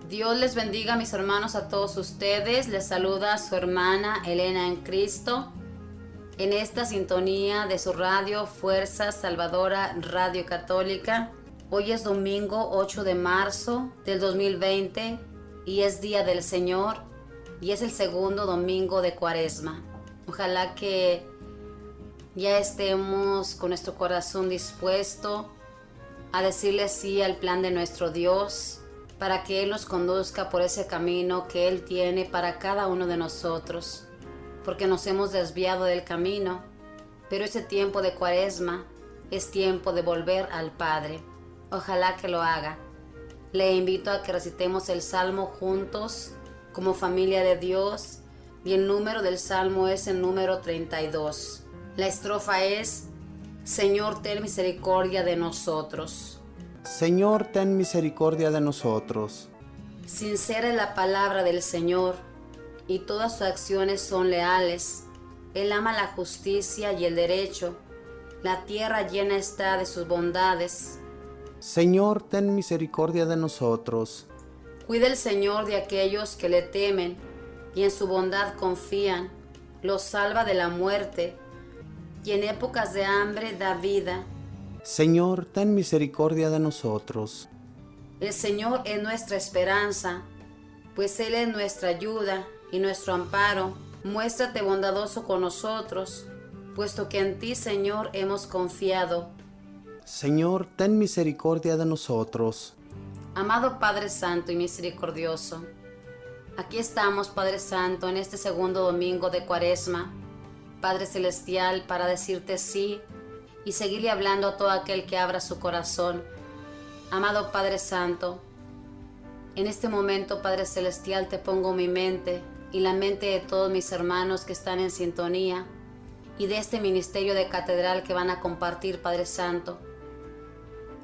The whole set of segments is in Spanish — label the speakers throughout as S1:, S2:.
S1: Dios les bendiga, mis hermanos, a todos ustedes. Les saluda su hermana Elena en Cristo, en esta sintonía de su radio Fuerza Salvadora Radio Católica. Hoy es domingo 8 de marzo del 2020 y es Día del Señor y es el segundo domingo de Cuaresma. Ojalá que ya estemos con nuestro corazón dispuesto a decirle sí al plan de nuestro Dios, para que Él nos conduzca por ese camino que Él tiene para cada uno de nosotros, porque nos hemos desviado del camino, pero ese tiempo de Cuaresma es tiempo de volver al Padre. Ojalá que lo haga. Le invito a que recitemos el Salmo juntos, como familia de Dios, y el número del Salmo es el número 32. La estrofa es: Señor, ten misericordia de nosotros.
S2: Señor, ten misericordia de nosotros.
S1: Sincera es la palabra del Señor, y todas sus acciones son leales. Él ama la justicia y el derecho. La tierra llena está de sus bondades.
S2: Señor, ten misericordia de nosotros.
S1: Cuida el Señor de aquellos que le temen y en su bondad confían. Los salva de la muerte y en épocas de hambre da vida.
S2: Señor, ten misericordia de nosotros.
S1: El Señor es nuestra esperanza, pues Él es nuestra ayuda y nuestro amparo. Muéstrate bondadoso con nosotros, puesto que en ti, Señor, hemos confiado.
S2: Señor, ten misericordia de nosotros.
S1: Amado Padre Santo y misericordioso, aquí estamos, Padre Santo, en este segundo domingo de Cuaresma, Padre Celestial, para decirte sí y seguirle hablando a todo aquel que abra su corazón. Amado Padre Santo, en este momento, Padre Celestial, te pongo mi mente y la mente de todos mis hermanos que están en sintonía y de este ministerio de catedral que van a compartir, Padre Santo,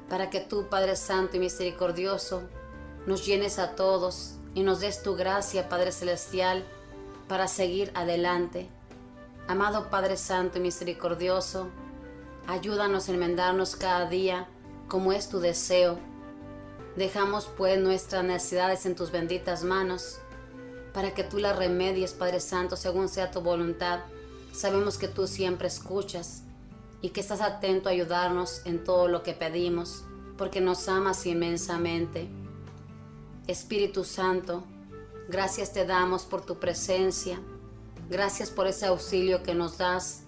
S1: para que tú, Padre Santo y misericordioso, nos llenes a todos y nos des tu gracia, Padre Celestial, para seguir adelante. Amado Padre Santo y misericordioso, ayúdanos a enmendarnos cada día como es tu deseo. Dejamos pues nuestras necesidades en tus benditas manos, para que tú las remedies, Padre Santo, según sea tu voluntad. Sabemos que tú siempre escuchas y que estás atento a ayudarnos en todo lo que pedimos, porque nos amas inmensamente. Espíritu Santo, gracias te damos por tu presencia, gracias por ese auxilio que nos das.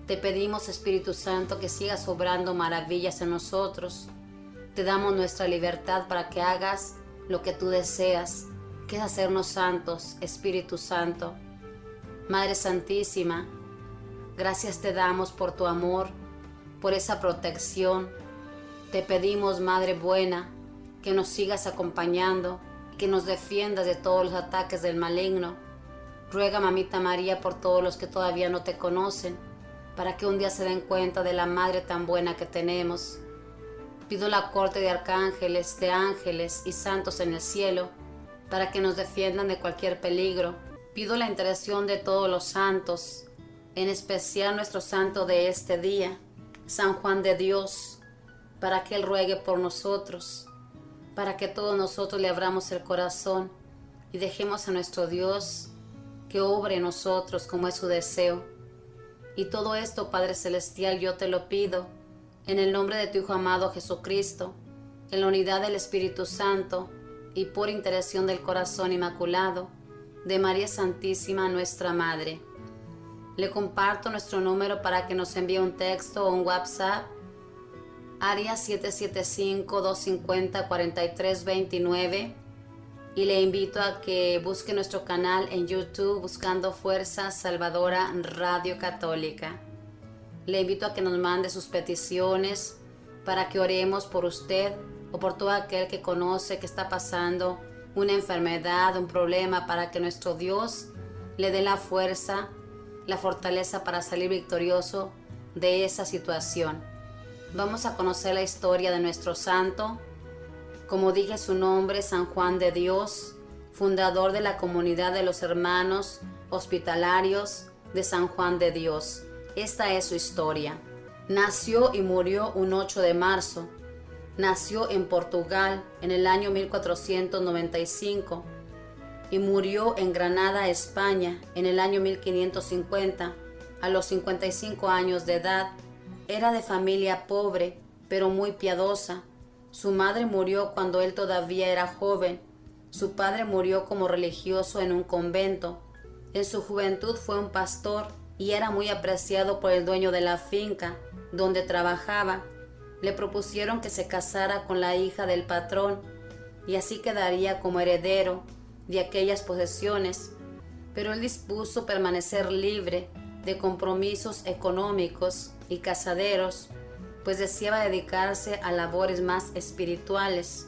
S1: Te pedimos, Espíritu Santo, que sigas obrando maravillas en nosotros. Te damos nuestra libertad para que hagas lo que tú deseas, que es hacernos santos, Espíritu Santo. Madre Santísima, gracias te damos por tu amor, por esa protección. Te pedimos, Madre buena, que nos sigas acompañando, que nos defiendas de todos los ataques del maligno. Ruega, Mamita María, por todos los que todavía no te conocen, para que un día se den cuenta de la Madre tan buena que tenemos. Pido la corte de arcángeles, de ángeles y santos en el cielo, para que nos defiendan de cualquier peligro. Pido la intercesión de todos los santos, en especial nuestro santo de este día, San Juan de Dios, para que Él ruegue por nosotros, para que todos nosotros le abramos el corazón y dejemos a nuestro Dios que obre en nosotros como es su deseo. Y todo esto, Padre Celestial, yo te lo pido en el nombre de tu Hijo amado Jesucristo, en la unidad del Espíritu Santo y por intercesión del corazón inmaculado de María Santísima, nuestra Madre. Le comparto nuestro número para que nos envíe un texto o un WhatsApp, área 775-250-4329, y le invito a que busque nuestro canal en YouTube buscando Fuerza Salvadora Radio Católica. Le invito a que nos mande sus peticiones para que oremos por usted o por todo aquel que conoce que está pasando una enfermedad, un problema, para que nuestro Dios le dé la fuerza, la fortaleza para salir victorioso de esa situación. Vamos a conocer la historia de nuestro santo. Como dije su nombre, San Juan de Dios, fundador de la comunidad de los hermanos hospitalarios de San Juan de Dios. Esta es su historia. Nació y murió un 8 de marzo. nació en Portugal en el año 1495 y murió en Granada, España, en el año 1550, a los 55 años de edad. Era de familia pobre, pero muy piadosa. Su madre murió cuando él todavía era joven. Su padre murió como religioso en un convento. En su juventud fue un pastor y era muy apreciado por el dueño de la finca donde trabajaba. Le propusieron que se casara con la hija del patrón y así quedaría como heredero de aquellas posesiones, pero él dispuso permanecer libre de compromisos económicos y casaderos, pues deseaba dedicarse a labores más espirituales.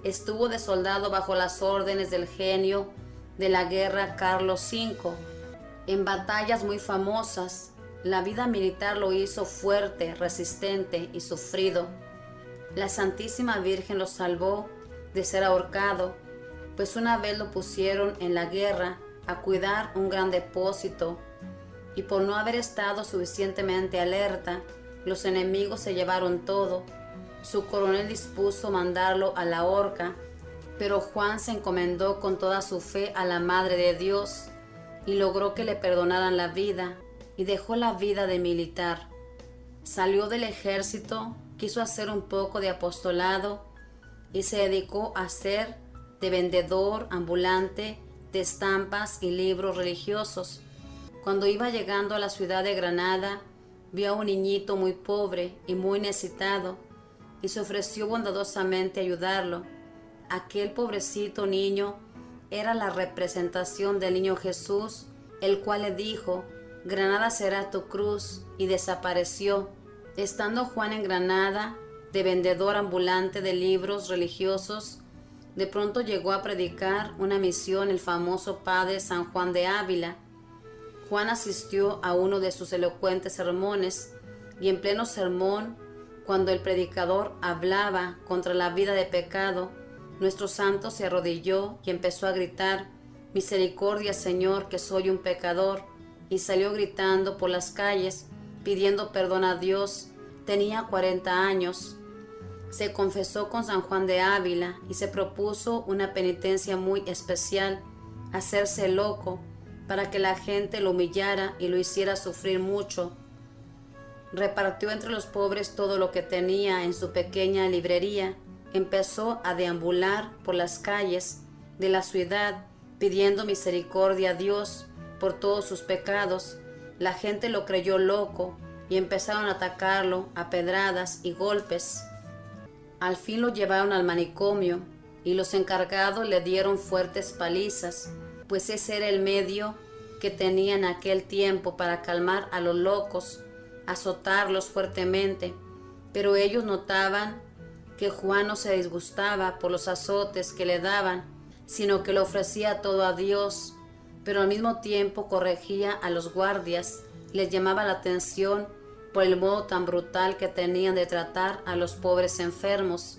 S1: Estuvo de soldado bajo las órdenes del genio de la guerra Carlos V, en batallas muy famosas. La vida militar lo hizo fuerte, resistente y sufrido. La Santísima Virgen lo salvó de ser ahorcado, pues una vez lo pusieron en la guerra a cuidar un gran depósito y por no haber estado suficientemente alerta, los enemigos se llevaron todo. Su coronel dispuso mandarlo a la horca, pero Juan se encomendó con toda su fe a la Madre de Dios y logró que le perdonaran la vida y dejó la vida de militar. Salió del ejército, quiso hacer un poco de apostolado y se dedicó a ser de vendedor ambulante de estampas y libros religiosos. Cuando iba llegando a la ciudad de Granada, vio a un niñito muy pobre y muy necesitado y se ofreció bondadosamente a ayudarlo. Aquel pobrecito niño era la representación del niño Jesús, el cual le dijo: Granada será tu cruz, y desapareció. Estando Juan en Granada, de vendedor ambulante de libros religiosos, de pronto llegó a predicar una misión el famoso padre San Juan de Ávila. Juan asistió a uno de sus elocuentes sermones y en pleno sermón, cuando el predicador hablaba contra la vida de pecado, nuestro santo se arrodilló y empezó a gritar: Misericordia, Señor, que soy un pecador, y salió gritando por las calles, pidiendo perdón a Dios. Tenía 40 años. Se confesó con San Juan de Ávila y se propuso una penitencia muy especial: hacerse loco, para que la gente lo humillara y lo hiciera sufrir mucho. Repartió entre los pobres todo lo que tenía en su pequeña librería. Empezó a deambular por las calles de la ciudad pidiendo misericordia a Dios por todos sus pecados. La gente lo creyó loco y empezaron a atacarlo a pedradas y golpes. Al fin lo llevaron al manicomio y los encargados le dieron fuertes palizas, pues ese era el medio que tenía en aquel tiempo para calmar a los locos, azotarlos fuertemente. Pero ellos notaban que Juan no se disgustaba por los azotes que le daban, sino que le ofrecía todo a Dios, pero al mismo tiempo corregía a los guardias, les llamaba la atención por el modo tan brutal que tenían de tratar a los pobres enfermos.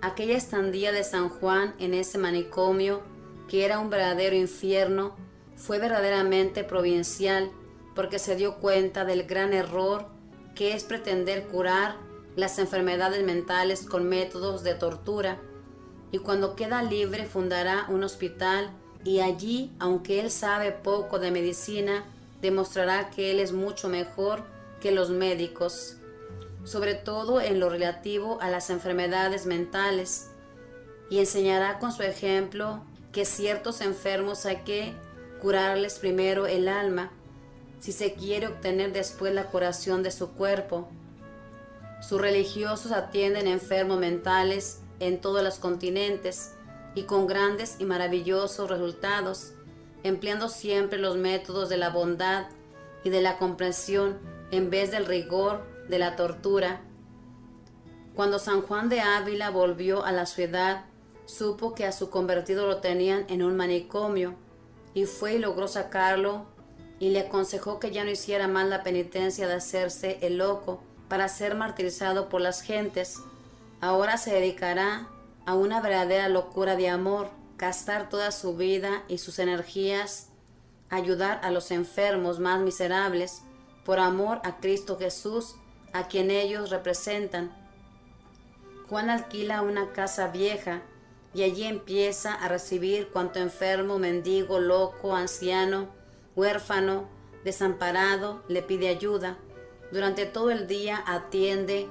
S1: Aquella estadía de San Juan en ese manicomio, que era un verdadero infierno, fue verdaderamente providencial, porque se dio cuenta del gran error que es pretender curar las enfermedades mentales con métodos de tortura, y cuando queda libre fundará un hospital y allí, aunque él sabe poco de medicina, demostrará que él es mucho mejor que los médicos, sobre todo en lo relativo a las enfermedades mentales, y enseñará con su ejemplo que ciertos enfermos hay que curarles primero el alma, si se quiere obtener después la curación de su cuerpo. Sus religiosos atienden enfermos mentales en todos los continentes y con grandes y maravillosos resultados, empleando siempre los métodos de la bondad y de la comprensión en vez del rigor de la tortura. Cuando San Juan de Ávila volvió a la ciudad, supo que a su convertido lo tenían en un manicomio y fue y logró sacarlo y le aconsejó que ya no hiciera más la penitencia de hacerse el loco para ser martirizado por las gentes. Ahora se dedicará a una verdadera locura de amor, gastar toda su vida y sus energías, ayudar a los enfermos más miserables, por amor a Cristo Jesús, a quien ellos representan. Juan alquila una casa vieja y allí empieza a recibir cuanto enfermo, mendigo, loco, anciano, huérfano, desamparado le pide ayuda. Durante todo el día atiende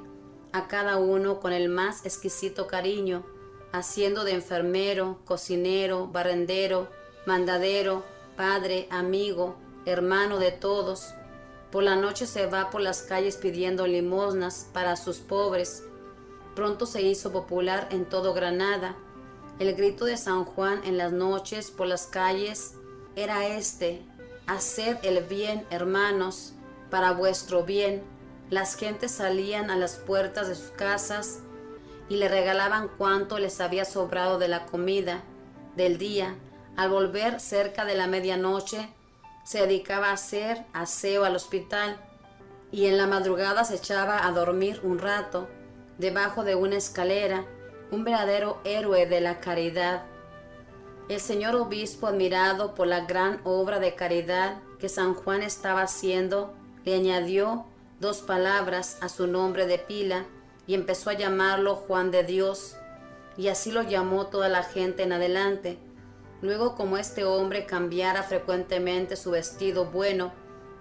S1: a cada uno con el más exquisito cariño, haciendo de enfermero, cocinero, barrendero, mandadero, padre, amigo, hermano de todos. Por la noche se va por las calles pidiendo limosnas para sus pobres. Pronto se hizo popular en todo Granada. El grito de San Juan en las noches por las calles era este: haced el bien, hermanos, para vuestro bien. Las gentes salían a las puertas de sus casas y le regalaban cuanto les había sobrado de la comida del día. Al volver cerca de la medianoche, se dedicaba a hacer aseo al hospital y en la madrugada se echaba a dormir un rato debajo de una escalera, un verdadero héroe de la caridad. El señor obispo, admirado por la gran obra de caridad que San Juan estaba haciendo, le añadió 2 palabras a su nombre de pila y empezó a llamarlo Juan de Dios, y así lo llamó toda la gente en adelante. Luego, como este hombre cambiara frecuentemente su vestido bueno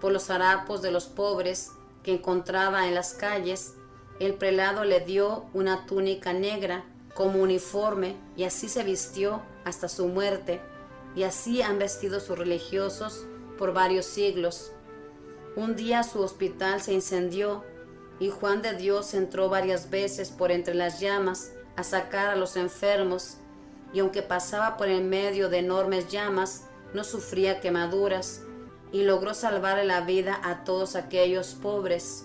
S1: por los harapos de los pobres que encontraba en las calles, el prelado le dio una túnica negra como uniforme y así se vistió hasta su muerte, y así han vestido sus religiosos por varios siglos. Un día su hospital se incendió y Juan de Dios entró varias veces por entre las llamas a sacar a los enfermos, y aunque pasaba por en medio de enormes llamas, no sufría quemaduras y logró salvarle la vida a todos aquellos pobres.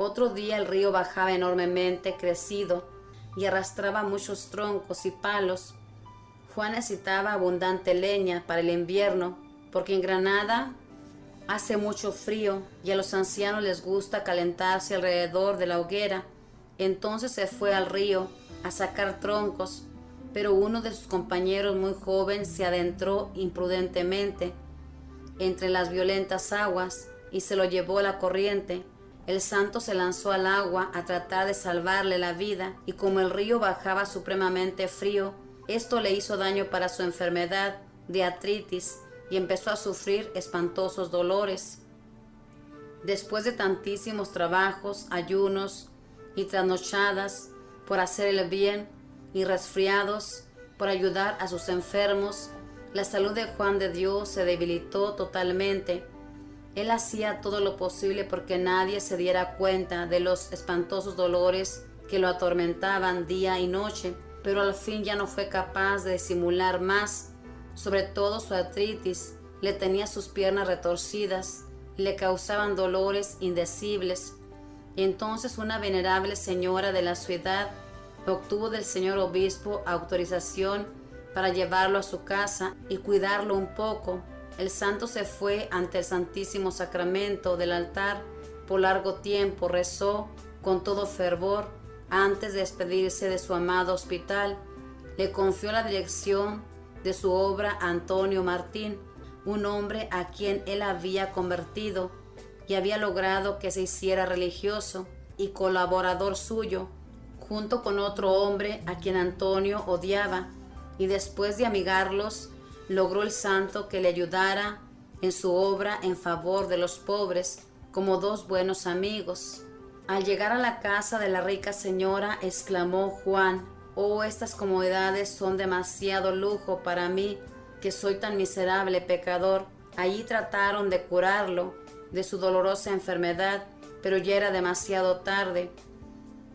S1: Otro día el río bajaba enormemente crecido y arrastraba muchos troncos y palos. Juan necesitaba abundante leña para el invierno, porque en Granada hace mucho frío y a los ancianos les gusta calentarse alrededor de la hoguera. Entonces se fue al río a sacar troncos, pero uno de sus compañeros muy joven se adentró imprudentemente entre las violentas aguas y se lo llevó a la corriente. El santo se lanzó al agua a tratar de salvarle la vida, y como el río bajaba supremamente frío, esto le hizo daño para su enfermedad de artritis y empezó a sufrir espantosos dolores. Después de tantísimos trabajos, ayunos y trasnochadas por hacer el bien y resfriados por ayudar a sus enfermos, la salud de Juan de Dios se debilitó totalmente. Él hacía todo lo posible porque nadie se diera cuenta de los espantosos dolores que lo atormentaban día y noche, pero al fin ya no fue capaz de disimular más. Sobre todo su artritis le tenía sus piernas retorcidas y le causaban dolores indecibles. Entonces una venerable señora de la ciudad obtuvo del señor obispo autorización para llevarlo a su casa y cuidarlo un poco. El santo se fue ante el Santísimo Sacramento del altar por largo tiempo, rezó con todo fervor antes de despedirse de su amado hospital. Le confió la dirección de su obra a Antonio Martín, un hombre a quien él había convertido y había logrado que se hiciera religioso y colaborador suyo, junto con otro hombre a quien Antonio odiaba, y después de amigarlos, logró el santo que le ayudara en su obra en favor de los pobres, como 2 buenos amigos. Al llegar a la casa de la rica señora, exclamó Juan: «Oh, estas comodidades son demasiado lujo para mí, que soy tan miserable pecador». Allí trataron de curarlo de su dolorosa enfermedad, pero ya era demasiado tarde.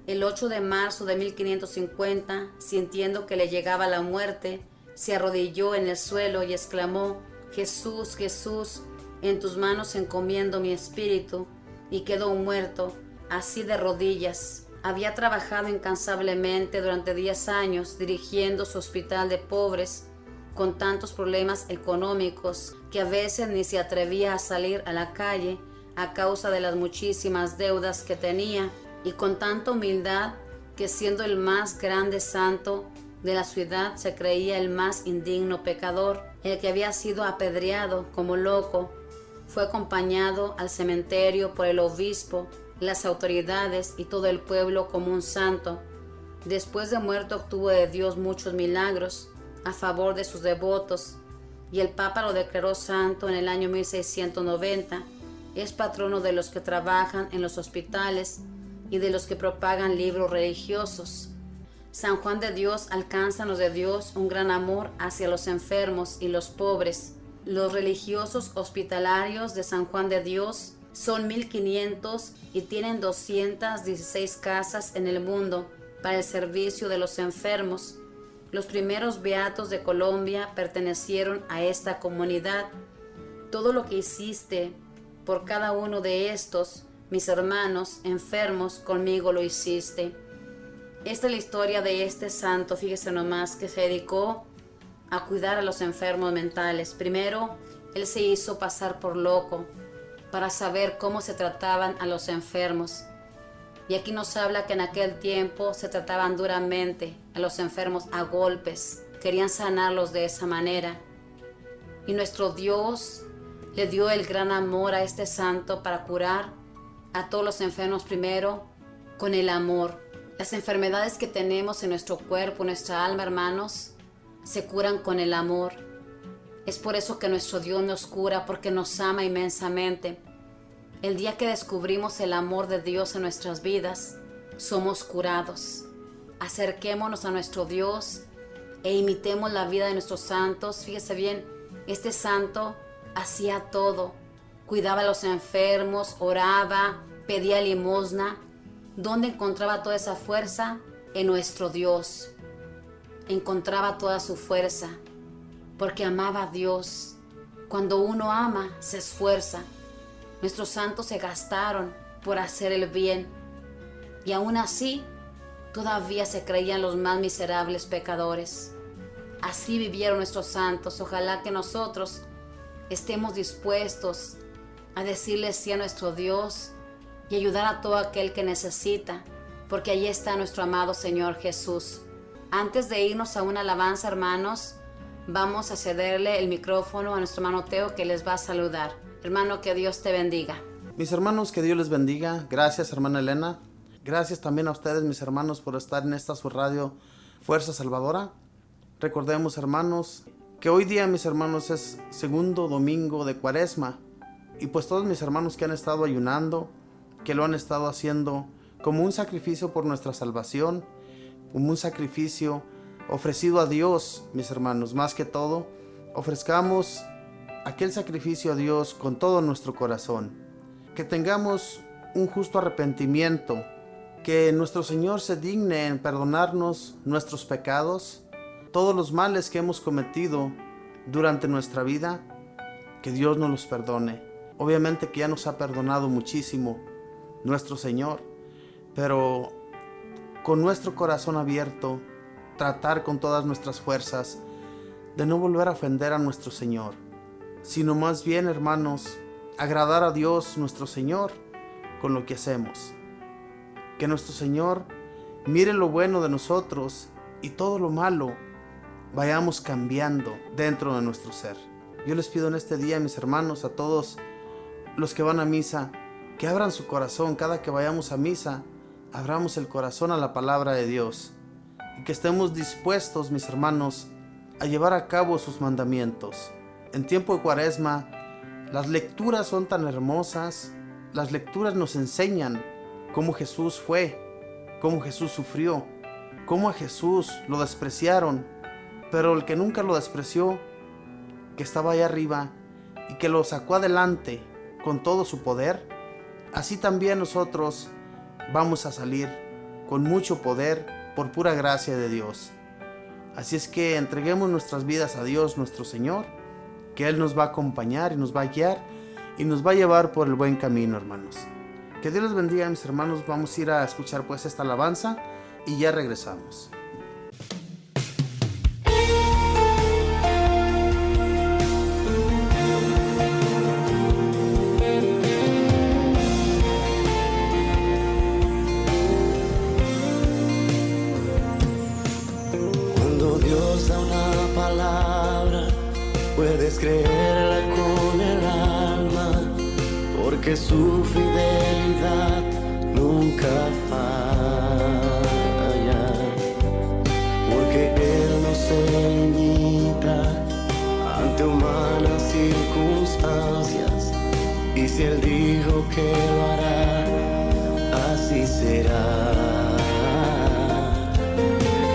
S1: El 8 de marzo de 1550, sintiendo que le llegaba la muerte, se arrodilló en el suelo y exclamó: «Jesús, Jesús, en tus manos encomiendo mi espíritu», y quedó muerto, así de rodillas. Había trabajado incansablemente durante 10 años dirigiendo su hospital de pobres, con tantos problemas económicos que a veces ni se atrevía a salir a la calle a causa de las muchísimas deudas que tenía, y con tanta humildad que, siendo el más grande santo de la ciudad, se creía el más indigno pecador, el que había sido apedreado como loco. Fue acompañado al cementerio por el obispo, las autoridades y todo el pueblo como un santo. Después de muerto obtuvo de Dios muchos milagros a favor de sus devotos y el Papa lo declaró santo en el año 1690. Es patrono de los que trabajan en los hospitales y de los que propagan libros religiosos. San Juan de Dios alcanza en los de Dios un gran amor hacia los enfermos y los pobres. Los religiosos hospitalarios de San Juan de Dios son 1500 y tienen 216 casas en el mundo para el servicio de los enfermos. Los primeros beatos de Colombia pertenecieron a esta comunidad. Todo lo que hiciste por cada uno de estos, mis hermanos enfermos, conmigo lo hiciste. Esta es la historia de este santo, fíjese nomás, que se dedicó a cuidar a los enfermos mentales. Primero, él se hizo pasar por loco para saber cómo se trataban a los enfermos. Y aquí nos habla que en aquel tiempo se trataban duramente a los enfermos a golpes. Querían sanarlos de esa manera. Y nuestro Dios le dio el gran amor a este santo para curar a todos los enfermos primero con el amor. Las enfermedades que tenemos en nuestro cuerpo, nuestra alma, hermanos, se curan con el amor. Es por eso que nuestro Dios nos cura, porque nos ama inmensamente. El día que descubrimos el amor de Dios en nuestras vidas, somos curados. Acerquémonos a nuestro Dios e imitemos la vida de nuestros santos. Fíjese bien, este santo hacía todo. Cuidaba a los enfermos, oraba, pedía limosna. ¿Dónde encontraba toda esa fuerza? En nuestro Dios. Encontraba toda su fuerza, porque amaba a Dios. Cuando uno ama, se esfuerza. Nuestros santos se gastaron por hacer el bien, y aún así, todavía se creían los más miserables pecadores. Así vivieron nuestros santos. Ojalá que nosotros estemos dispuestos a decirle sí a nuestro Dios y ayudar a todo aquel que necesita, porque allí está nuestro amado Señor Jesús. Antes de irnos a una alabanza, hermanos, vamos a cederle el micrófono a nuestro hermano Teo, que les va a saludar. Hermano, que Dios te bendiga.
S2: Mis hermanos, que Dios les bendiga. Gracias, hermana Elena. Gracias también a ustedes, mis hermanos, por estar en esta su radio Fuerza Salvadora. Recordemos, hermanos, que hoy día, mis hermanos, es segundo domingo de Cuaresma. Y pues todos mis hermanos que han estado ayunando, que lo han estado haciendo como un sacrificio por nuestra salvación, como un sacrificio ofrecido a Dios, mis hermanos. Más que todo, ofrezcamos aquel sacrificio a Dios con todo nuestro corazón. Que tengamos un justo arrepentimiento, que nuestro Señor se digne en perdonarnos nuestros pecados, todos los males que hemos cometido durante nuestra vida, que Dios nos los perdone. Obviamente que ya nos ha perdonado muchísimo nuestro Señor, pero con nuestro corazón abierto, tratar con todas nuestras fuerzas de no volver a ofender a nuestro Señor, sino más bien, hermanos, agradar a Dios nuestro Señor con lo que hacemos. Que nuestro Señor mire lo bueno de nosotros y todo lo malo vayamos cambiando dentro de nuestro ser. Yo les pido en este día, mis hermanos, a todos los que van a misa, que abran su corazón. Cada que vayamos a misa, abramos el corazón a la palabra de Dios y que estemos dispuestos, mis hermanos, a llevar a cabo sus mandamientos. En tiempo de Cuaresma, las lecturas son tan hermosas. Las lecturas nos enseñan cómo Jesús fue, cómo Jesús sufrió, cómo a Jesús lo despreciaron, pero el que nunca lo despreció, que estaba allá arriba y que lo sacó adelante con todo su poder, así también nosotros vamos a salir con mucho poder por pura gracia de Dios. Así es que entreguemos nuestras vidas a Dios nuestro Señor, que Él nos va a acompañar y nos va a guiar y nos va a llevar por el buen camino, hermanos. Que Dios les bendiga, mis hermanos. Vamos a ir a escuchar pues esta alabanza y ya regresamos.
S3: Cuando Dios da una palabra, puedes creerla con el alma, porque su fidelidad nunca falla. palabra ante humanas circunstancias. Y si Él dijo que lo hará, así será.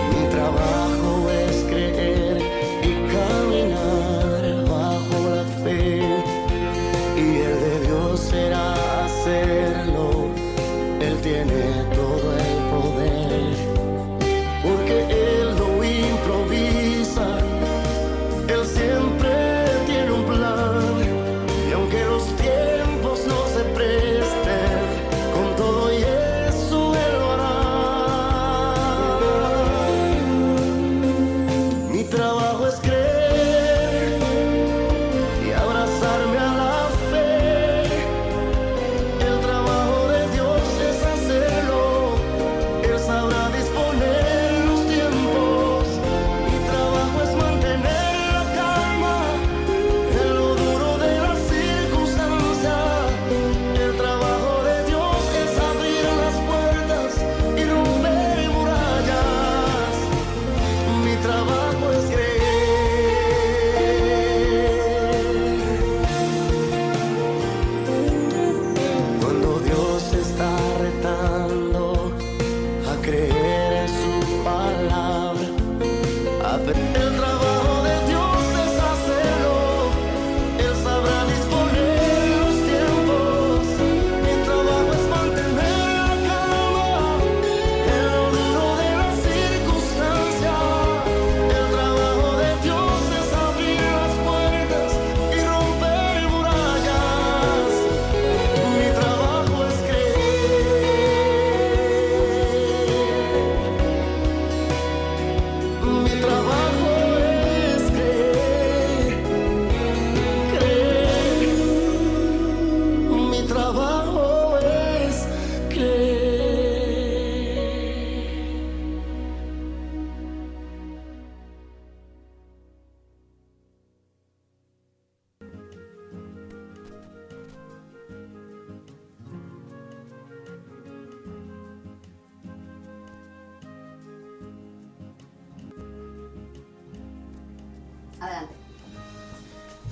S3: Mi trabajo es creer y caminar bajo la fe, y el de Dios será hacerlo. Él tiene todo el poder, porque Él no improvisa, Él siempre tiene un plan. Y aunque los tiempos no se presten, con todo y eso Él lo hará. Mi trabajo es creer y abrazarme a la fe. El trabajo de Dios es hacerlo. Él sabrá disponer los tiempos. Mi trabajo es mantener la calma en lo duro de las circunstancias. El trabajo de Dios es abrir las puertas y romper murallas. Mi trabajo es creer. Cuando Dios está retando a creer en su palabra, el trabajo de Dios es hacerlo. Él sabrá disponer los tiempos. Mi trabajo es mantener la calma en lo duro de las circunstancias. El trabajo de Dios es abrir las puertas y romper murallas. Mi trabajo es creer. Mi trabajo es creer, creer. Mi trabajo es creer.
S1: Adelante.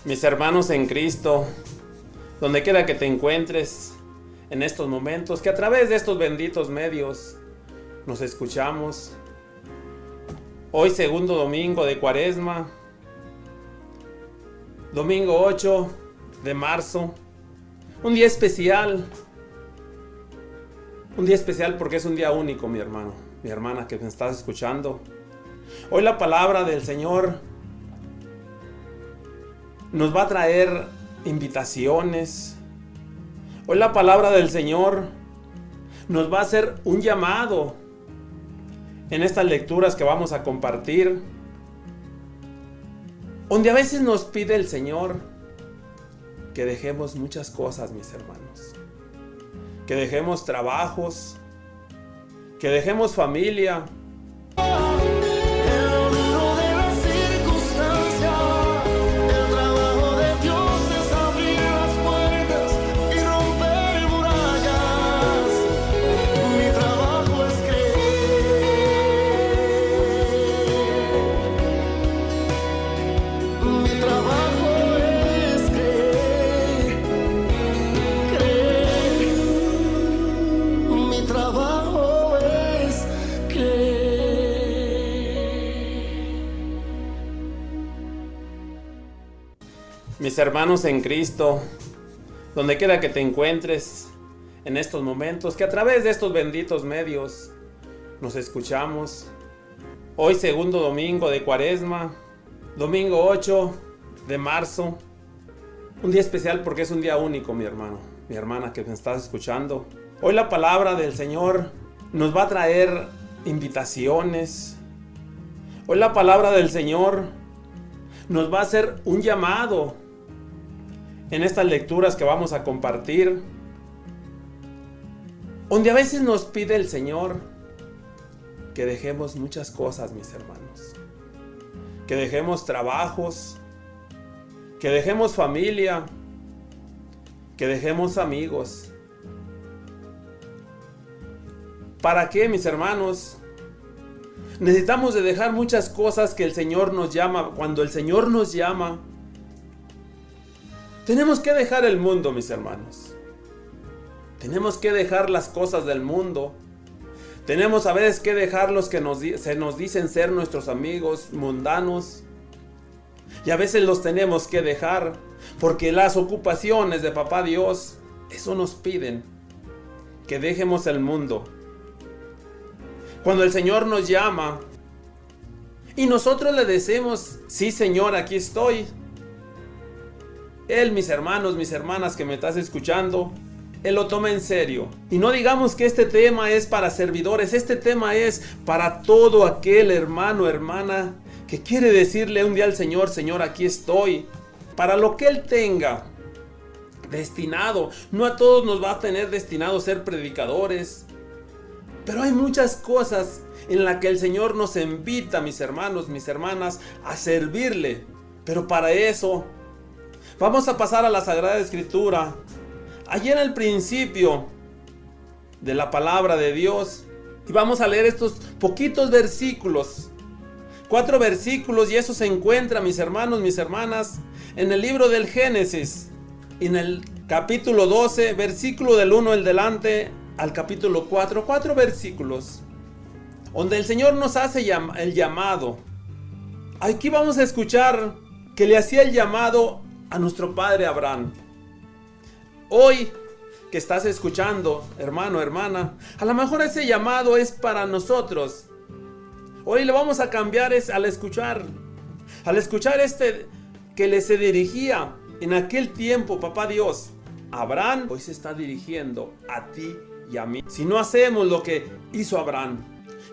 S4: Mis hermanos en Cristo, donde quiera que te encuentres en estos momentos, que a través de estos benditos medios nos escuchamos. Hoy segundo domingo de Cuaresma, domingo 8 de marzo, un día especial porque es un día único, mi hermano, mi hermana que me estás escuchando. Hoy la palabra del Señor nos va a traer invitaciones. Hoy la palabra del Señor nos va a hacer un llamado en estas lecturas que vamos a compartir, donde a veces nos pide el Señor que dejemos muchas cosas, mis hermanos, que dejemos trabajos, que dejemos familia.
S3: En lo duro de las circunstancias, el trabajo de Dios es abrir las puertas y romper murallas. Mi trabajo es creer. Mi trabajo es creer, creer. Mi trabajo es creer.
S4: Mis hermanos en Cristo, donde quiera que te encuentres en estos momentos, que a través de estos benditos medios nos escuchamos. Hoy segundo domingo de Cuaresma, domingo 8 de marzo, un día especial porque es un día único, mi hermano, mi hermana que me estás escuchando. Hoy la palabra del Señor nos va a traer invitaciones. Hoy la palabra del Señor nos va a hacer un llamado en estas lecturas que vamos a compartir, donde a veces nos pide el Señor que dejemos muchas cosas, mis hermanos, que dejemos trabajos, que dejemos familia, que dejemos amigos. ¿Para qué, mis hermanos? Necesitamos de dejar muchas cosas que el Señor nos llama. Cuando el Señor nos llama, tenemos que dejar el mundo, mis hermanos. Tenemos que dejar las cosas del mundo. Tenemos a veces que dejar los que se nos dicen ser nuestros amigos mundanos. Y a veces los tenemos que dejar porque las ocupaciones de Papá Dios, eso nos piden que dejemos el mundo. Cuando el Señor nos llama y nosotros le decimos, sí Señor, aquí estoy. Él, mis hermanos, mis hermanas que me estás escuchando, Él lo toma en serio. Y no digamos que este tema es para servidores, este tema es para todo aquel hermano, hermana que quiere decirle un día al Señor, Señor, aquí estoy. Para lo que Él tenga destinado. No a todos nos va a tener destinado ser predicadores. Pero hay muchas cosas en las que el Señor nos invita, mis hermanos, mis hermanas, a servirle. Pero para eso vamos a pasar a la Sagrada Escritura. Allí en el principio de la palabra de Dios. Y vamos a leer estos poquitos versículos. 4 versículos, y eso se encuentra, mis hermanos, mis hermanas, en el libro del Génesis. En el capítulo 12, versículo del 1 en delante al capítulo 4. 4 versículos. Donde el Señor nos hace el llamado. Aquí vamos a escuchar que le hacía el llamado a nuestro padre Abraham. Hoy que estás escuchando, hermano, hermana, a lo mejor ese llamado es para nosotros. Hoy le vamos a cambiar al escuchar que le se dirigía en aquel tiempo, Papá Dios. Abraham hoy se está dirigiendo a ti y a mí. Si no hacemos lo que hizo Abraham.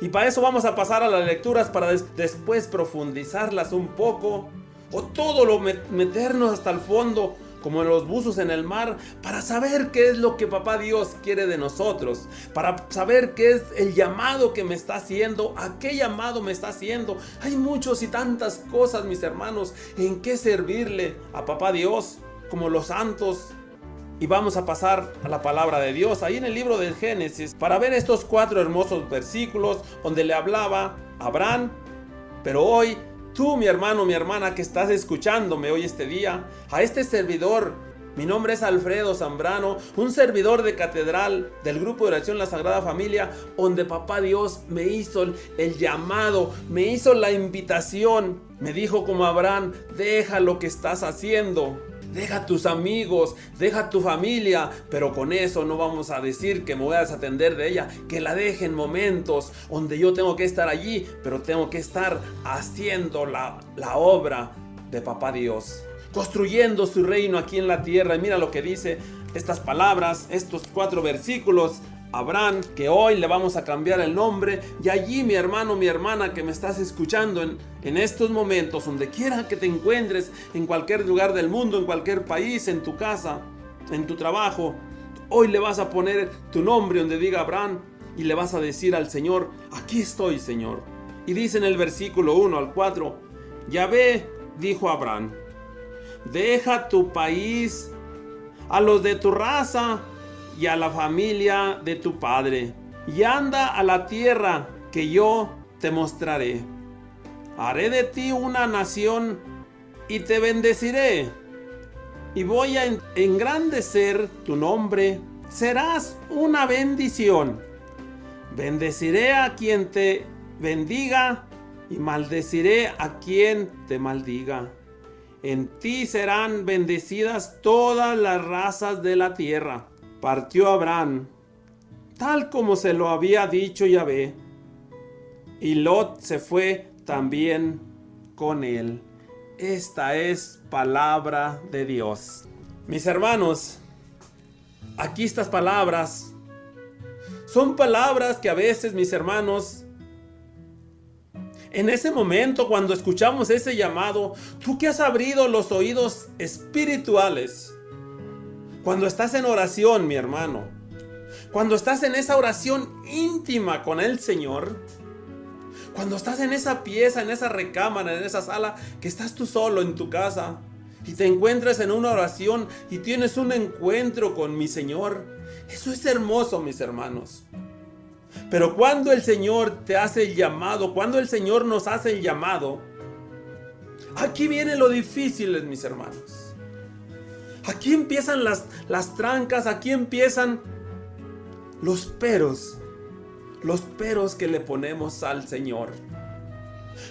S4: Y para eso vamos a pasar a las lecturas para después profundizarlas un poco. O todo lo meternos hasta el fondo, como los buzos en el mar, para saber qué es lo que Papá Dios quiere de nosotros, para saber qué es el llamado que me está haciendo, a qué llamado me está haciendo. Hay muchos y tantas cosas, mis hermanos, en qué servirle a Papá Dios, como los santos. Y vamos a pasar a la palabra de Dios, ahí en el libro del Génesis, para ver estos 4 hermosos versículos, donde le hablaba a Abraham. Pero hoy, tú, mi hermano, mi hermana, que estás escuchándome hoy este día, a este servidor, mi nombre es Alfredo Zambrano, un servidor de catedral del grupo de oración La Sagrada Familia, donde Papá Dios me hizo el llamado, me hizo la invitación, me dijo como Abraham, deja lo que estás haciendo. Deja tus amigos, deja tu familia, pero con eso no vamos a decir que me voy a desatender de ella, que la deje en momentos donde yo tengo que estar allí, pero tengo que estar haciendo la obra de Papá Dios, construyendo su reino aquí en la tierra. Y mira lo que dice estas palabras, estos 4 versículos. Abraham, que hoy le vamos a cambiar el nombre, y allí, mi hermano, mi hermana que me estás escuchando en estos momentos, donde quiera que te encuentres, en cualquier lugar del mundo, en cualquier país, en tu casa, en tu trabajo, hoy le vas a poner tu nombre donde diga Abraham y le vas a decir al Señor, aquí estoy, Señor. Y dice en el versículo 1 al 4, Yahvé dijo a Abraham, deja tu país, a los de tu raza y a la familia de tu padre, y anda a la tierra que yo te mostraré. Haré de ti una nación y te bendeciré, y voy a engrandecer tu nombre. Serás una bendición. Bendeciré a quien te bendiga y maldeciré a quien te maldiga. En ti serán bendecidas todas las razas de la tierra. Partió Abraham, tal como se lo había dicho Yahvé, y Lot se fue también con él. Esta es palabra de Dios. Mis hermanos, aquí estas palabras son palabras que a veces, mis hermanos, en ese momento cuando escuchamos ese llamado, tú que has abrido los oídos espirituales, cuando estás en oración, mi hermano, cuando estás en esa oración íntima con el Señor, cuando estás en esa pieza, en esa recámara, en esa sala, que estás tú solo en tu casa y te encuentras en una oración y tienes un encuentro con mi Señor, eso es hermoso, mis hermanos. Pero cuando el Señor te hace el llamado, cuando el Señor nos hace el llamado, aquí viene lo difícil, mis hermanos. Aquí empiezan las trancas, aquí empiezan los peros que le ponemos al Señor.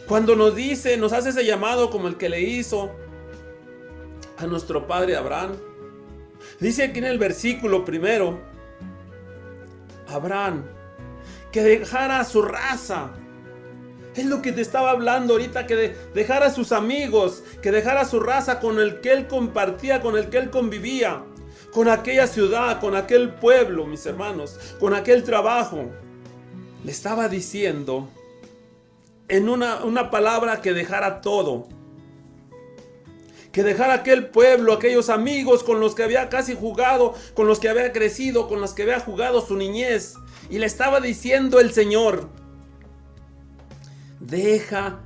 S4: Cuando nos dice, nos hace ese llamado como el que le hizo a nuestro padre Abraham. Dice aquí en el versículo primero, Abraham, que dejara a su raza. Es lo que te estaba hablando ahorita, que dejara a sus amigos, que dejara a su raza con el que él compartía, con el que él convivía, con aquella ciudad, con aquel pueblo, mis hermanos, con aquel trabajo. Le estaba diciendo en una palabra que dejara todo. Que dejara aquel pueblo, aquellos amigos con los que había casi jugado, con los que había crecido, con los que había jugado su niñez. Y le estaba diciendo el Señor, deja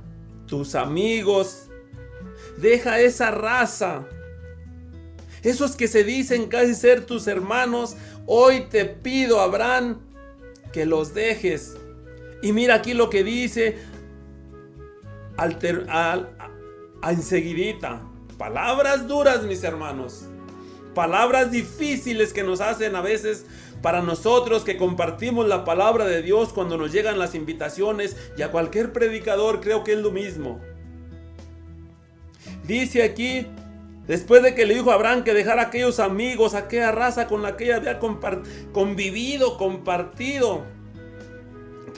S4: tus amigos, deja esa raza, esos que se dicen casi ser tus hermanos. Hoy te pido, Abraham, que los dejes. Y mira aquí lo que dice enseguidita. Palabras duras, mis hermanos. Palabras difíciles que nos hacen a veces para nosotros que compartimos la palabra de Dios cuando nos llegan las invitaciones, y a cualquier predicador creo que es lo mismo. Dice aquí, después de que le dijo a Abraham que dejara aquellos amigos, aquella raza con la que ella había convivido, compartido,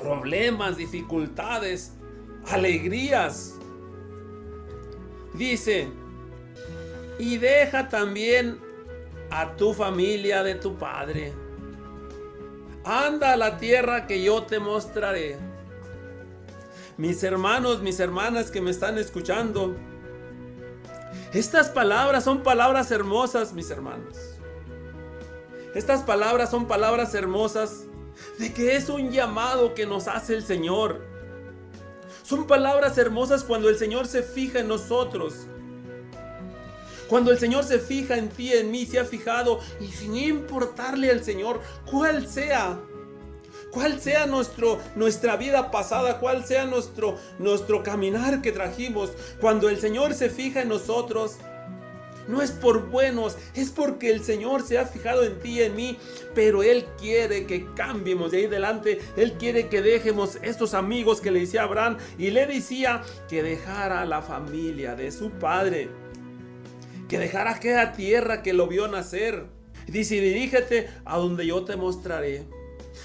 S4: problemas, dificultades, alegrías. Dice, y deja también a tu familia de tu padre. Anda a la tierra que yo te mostraré. Mis hermanos, mis hermanas que me están escuchando, estas palabras son palabras hermosas, mis hermanos. Estas palabras son palabras hermosas de que es un llamado que nos hace el Señor. Son palabras hermosas cuando el Señor se fija en nosotros. Cuando el Señor se fija en ti, en mí, se ha fijado, y sin importarle al Señor cuál sea nuestra vida pasada, cuál sea nuestro caminar que trajimos, cuando el Señor se fija en nosotros, no es por buenos, es porque el Señor se ha fijado en ti y en mí, pero Él quiere que cambiemos de ahí adelante. Él quiere que dejemos estos amigos que le decía Abraham, y le decía que dejara la familia de su padre, que dejara aquella tierra que lo vio nacer. Dice, dirígete a donde yo te mostraré.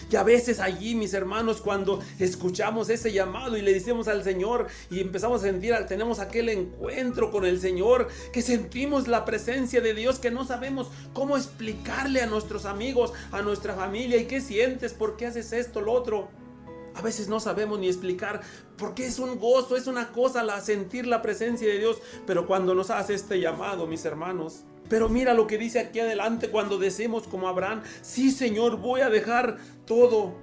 S4: Y a veces allí, mis hermanos, cuando escuchamos ese llamado y le decimos al Señor y empezamos a sentir, tenemos aquel encuentro con el Señor, que sentimos la presencia de Dios, que no sabemos cómo explicarle a nuestros amigos, a nuestra familia, y qué sientes, por qué haces esto, lo otro. A veces no sabemos ni explicar, porque es un gozo, es una cosa sentir la presencia de Dios. Pero cuando nos hace este llamado, mis hermanos, pero mira lo que dice aquí adelante, cuando decimos como Abraham, sí, Señor, voy a dejar todo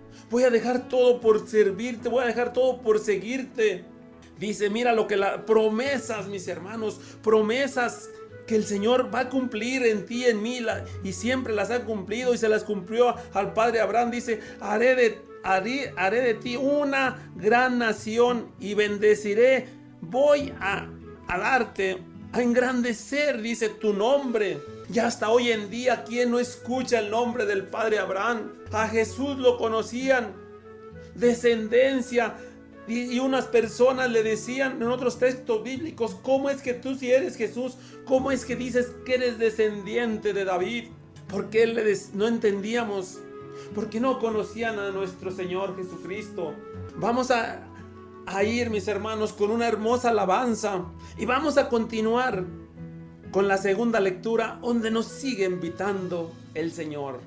S4: por servirte, voy a dejar todo por seguirte. Dice, mira lo que promesas, mis hermanos, promesas que el Señor va a cumplir en ti, en mí, y siempre las ha cumplido, y se las cumplió al padre Abraham. Dice, haré de ti una gran nación y bendeciré, voy a darte, a engrandecer, dice, tu nombre. Y hasta hoy en día, ¿quién no escucha el nombre del padre Abraham? A Jesús lo conocían, descendencia, y unas personas le decían en otros textos bíblicos, ¿cómo es que tú, si eres Jesús, cómo es que dices que eres descendiente de David? Porque no entendíamos, porque no conocían a nuestro Señor Jesucristo. Vamos a ir, mis hermanos, con una hermosa alabanza, y vamos a continuar con la segunda lectura, donde nos sigue invitando el Señor.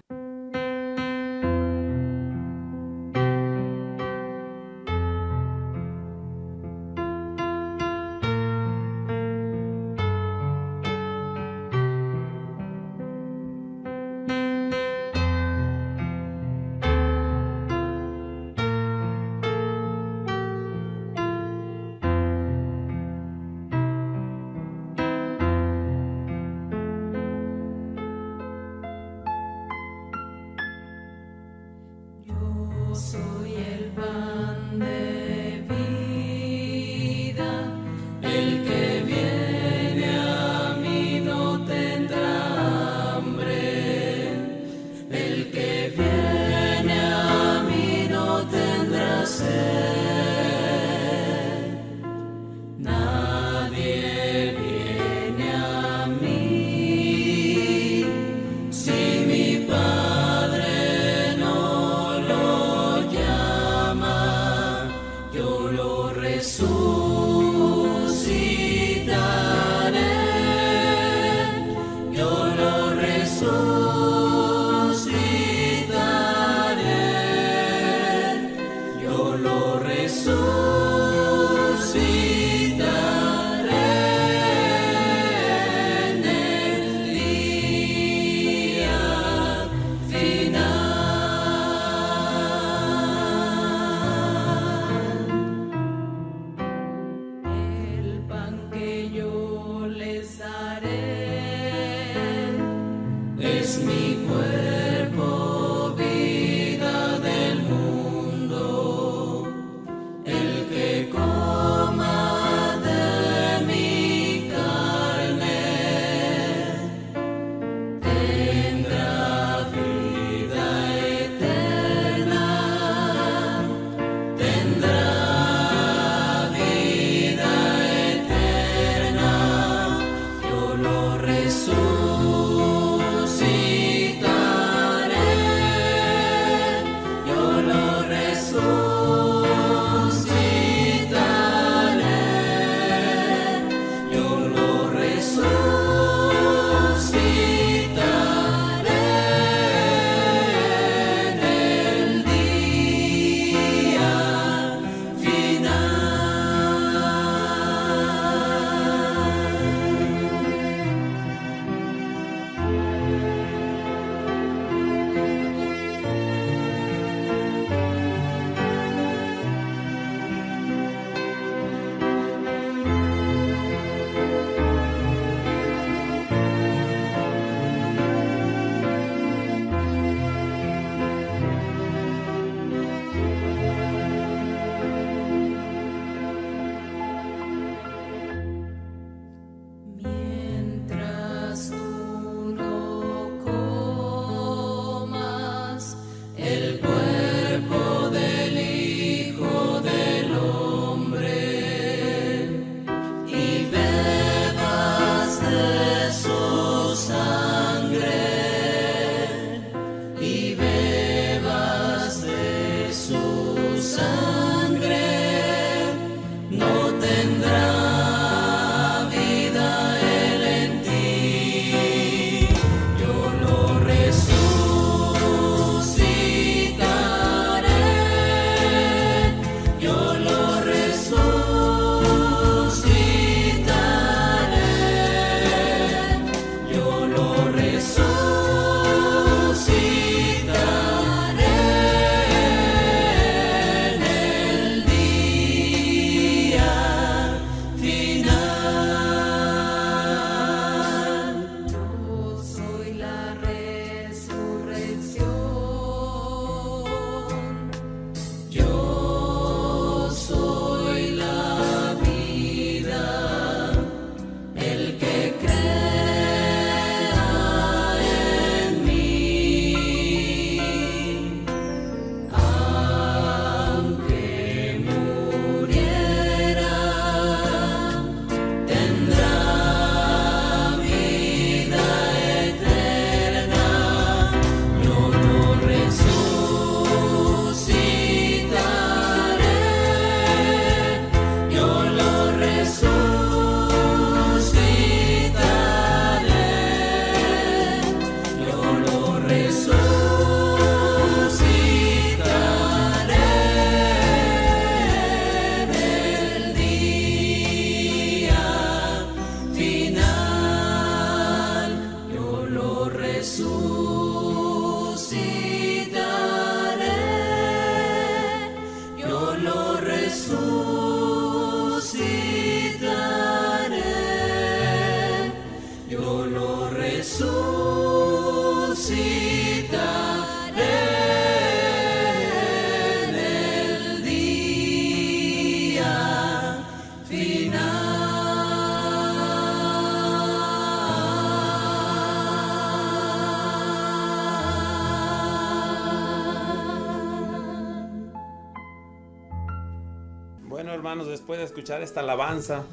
S4: Bueno, hermanos, después de escuchar esta alabanza,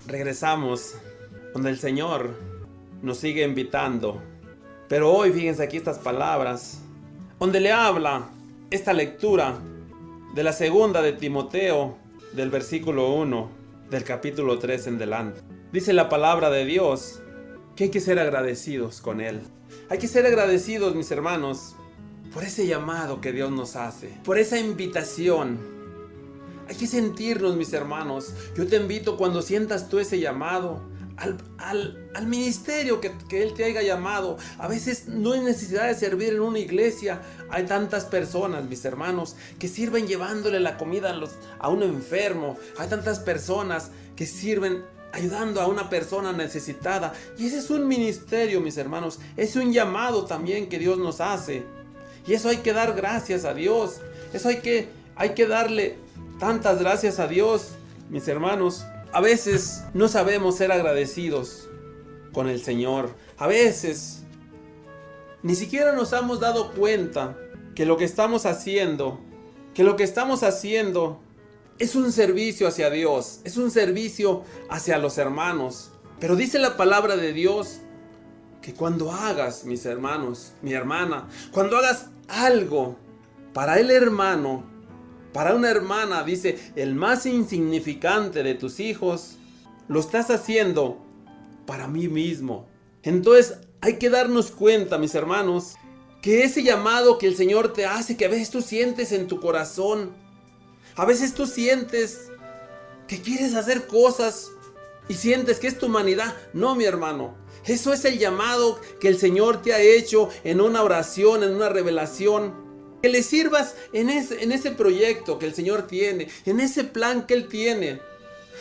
S4: regresamos donde el Señor nos sigue invitando. Pero hoy fíjense aquí estas palabras, donde le habla esta lectura de la segunda de Timoteo, del versículo 1 del capítulo 3 en delante. Dice la palabra de Dios que hay que ser agradecidos con Él. Hay que ser agradecidos, mis hermanos, por ese llamado que Dios nos hace, por esa invitación. Hay que sentirnos, mis hermanos. Yo te invito, cuando sientas tú ese llamado, al ministerio que Él te haya llamado. A veces no hay necesidad de servir en una iglesia. Hay tantas personas, mis hermanos, que sirven llevándole la comida a un enfermo. Hay tantas personas que sirven ayudando a una persona necesitada. Y ese es un ministerio, mis hermanos. Es un llamado también que Dios nos hace. Y eso hay que dar gracias a Dios. Eso hay que darle tantas gracias a Dios, mis hermanos. A veces no sabemos ser agradecidos con el Señor. A veces ni siquiera nos hemos dado cuenta que lo que estamos haciendo es un servicio hacia Dios, es un servicio hacia los hermanos. Pero dice la palabra de Dios que cuando hagas, mis hermanos, mi hermana, cuando hagas algo para el hermano, para una hermana, dice, el más insignificante de tus hijos, lo estás haciendo para mí mismo. Entonces hay que darnos cuenta, mis hermanos, que ese llamado que el Señor te hace, que a veces tú sientes en tu corazón, a veces tú sientes que quieres hacer cosas y sientes que es tu humanidad. No, mi hermano, eso es el llamado que el Señor te ha hecho en una oración, en una revelación. Que le sirvas en ese proyecto que el Señor tiene, en ese plan que Él tiene.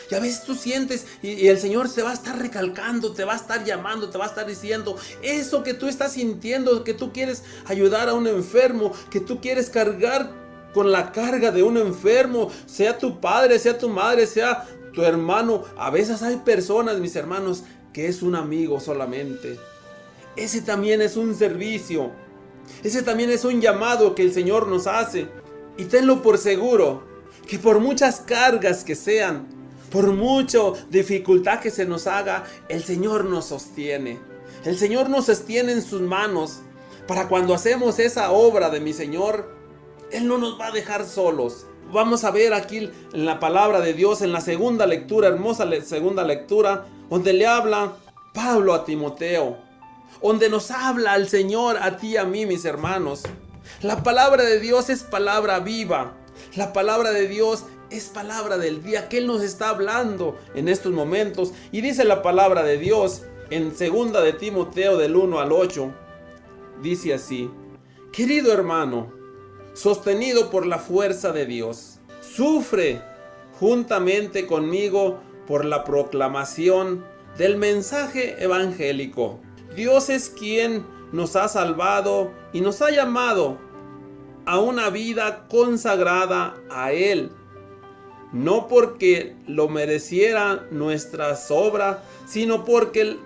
S4: Y a veces tú sientes y el Señor se va a estar recalcando, te va a estar llamando, te va a estar diciendo eso que tú estás sintiendo, que tú quieres ayudar a un enfermo, que tú quieres cargar con la carga de un enfermo, sea tu padre, sea tu madre, sea tu hermano. A veces hay personas, mis hermanos, que es un amigo solamente. Ese también es un servicio. Ese también es un llamado que el Señor nos hace. Y tenlo por seguro, que por muchas cargas que sean, por mucha dificultad que se nos haga, el Señor nos sostiene. El Señor nos sostiene en sus manos. Para cuando hacemos esa obra de mi Señor, Él no nos va a dejar solos. Vamos a ver aquí en la palabra de Dios, en la segunda lectura, hermosa segunda lectura, donde le habla Pablo a Timoteo, donde nos habla el Señor a ti y a mí, mis hermanos. La palabra de Dios es palabra viva. La palabra de Dios es palabra del día que Él nos está hablando en estos momentos. Y dice la palabra de Dios en segunda de Timoteo del 1 al 8. Dice así: querido hermano, sostenido por la fuerza de Dios, sufre juntamente conmigo por la proclamación del mensaje evangélico. Dios es quien nos ha salvado y nos ha llamado a una vida consagrada a Él, no porque lo mereciera nuestras obras, sino porque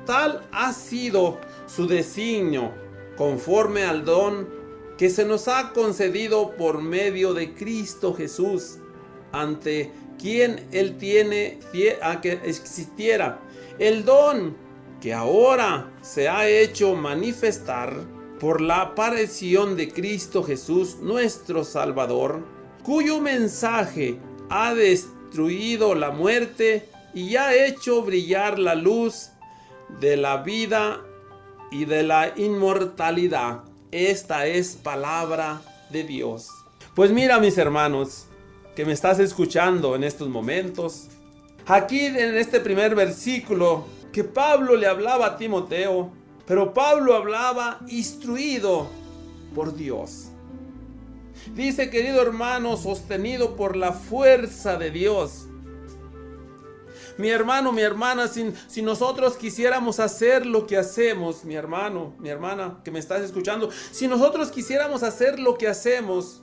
S4: tal ha sido su designio, conforme al don que se nos ha concedido por medio de Cristo Jesús, ante quien Él tiene a que existiera el don que ahora se ha hecho manifestar por la aparición de Cristo Jesús, nuestro Salvador, cuyo mensaje ha destruido la muerte y ha hecho brillar la luz de la vida y de la inmortalidad. Esta es palabra de Dios. Pues mira, mis hermanos, que me estás escuchando en estos momentos, aquí en este primer versículo que Pablo le hablaba a Timoteo, pero Pablo hablaba instruido por Dios. Dice, querido hermano, sostenido por la fuerza de Dios. Mi hermano, mi hermana, si nosotros quisiéramos hacer lo que hacemos, mi hermano, mi hermana que me estás escuchando, si nosotros quisiéramos hacer lo que hacemos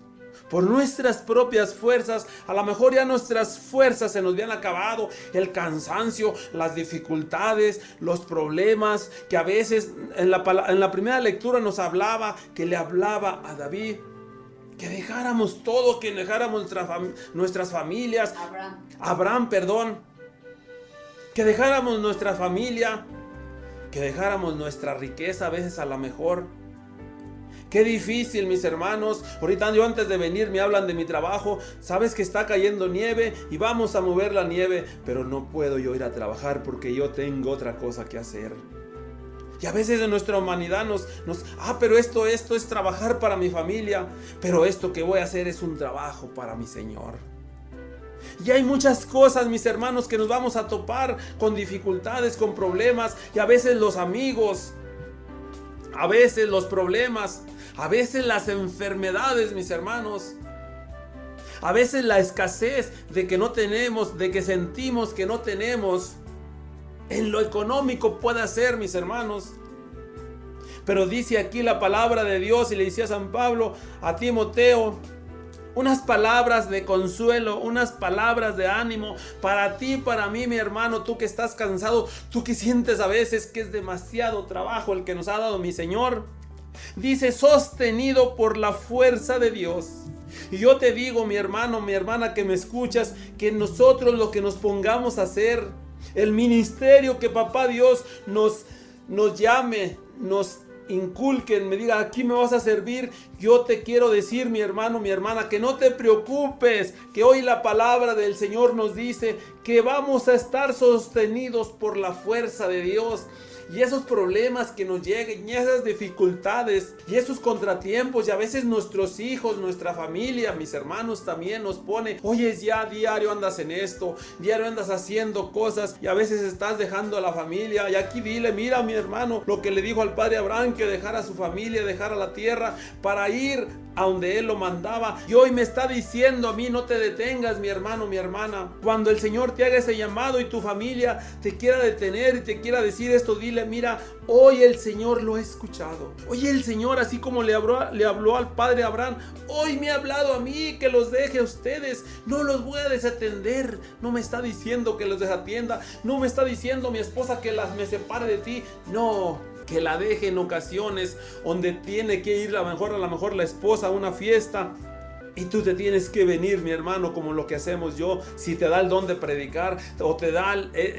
S4: por nuestras propias fuerzas, a lo mejor ya nuestras fuerzas se nos habían acabado, el cansancio, las dificultades, los problemas, que a veces en la primera lectura nos hablaba, que le hablaba a David, que dejáramos todo, que dejáramos nuestras familias, Abraham, que dejáramos nuestra familia, que dejáramos nuestra riqueza, a veces a lo mejor. Qué difícil, mis hermanos. Ahorita yo antes de venir me hablan de mi trabajo. Sabes que está cayendo nieve y vamos a mover la nieve, pero no puedo yo ir a trabajar porque yo tengo otra cosa que hacer. Y a veces en nuestra humanidad pero esto es trabajar para mi familia, pero esto que voy a hacer es un trabajo para mi Señor. Y hay muchas cosas, mis hermanos, que nos vamos a topar con dificultades, con problemas, y a veces los amigos, a veces los problemas, a veces las enfermedades, mis hermanos, a veces la escasez de que no tenemos, de que sentimos que no tenemos. En lo económico puede ser, mis hermanos. Pero dice aquí la palabra de Dios, y le decía San Pablo a Timoteo, unas palabras de consuelo, unas palabras de ánimo para ti, para mí, mi hermano, tú que estás cansado, tú que sientes a veces que es demasiado trabajo el que nos ha dado mi Señor. Dice, sostenido por la fuerza de Dios. Y yo te digo, mi hermano, mi hermana que me escuchas, que nosotros lo que nos pongamos a hacer, el ministerio que Papá Dios nos llame, nos inculquen, me diga, aquí me vas a servir. Yo te quiero decir, mi hermano, mi hermana, que no te preocupes, que hoy la palabra del Señor nos dice que vamos a estar sostenidos por la fuerza de Dios. Y esos problemas que nos lleguen, y esas dificultades, y esos contratiempos, y a veces nuestros hijos, nuestra familia, mis hermanos también nos pone, oye, ya diario andas en esto, diario andas haciendo cosas, y a veces estás dejando a la familia. Y aquí dile, mira, mi hermano, lo que le dijo al padre Abraham, que dejara a su familia, dejara la tierra para ir a donde él lo mandaba. Y hoy me está diciendo a mí, no te detengas, mi hermano, mi hermana. Cuando el Señor te haga ese llamado y tu familia te quiera detener y te quiera decir esto, dile, mira, hoy el Señor lo ha escuchado. Hoy el Señor, así como le habló al padre Abraham, hoy me ha hablado a mí que los deje a ustedes. No los voy a desatender. No me está diciendo que los desatienda. No me está diciendo mi esposa que me separe de ti. No, que la deje en ocasiones donde tiene que ir a lo mejor la esposa a una fiesta. Y tú te tienes que venir, mi hermano, como lo que hacemos yo. Si te da el don de predicar o te da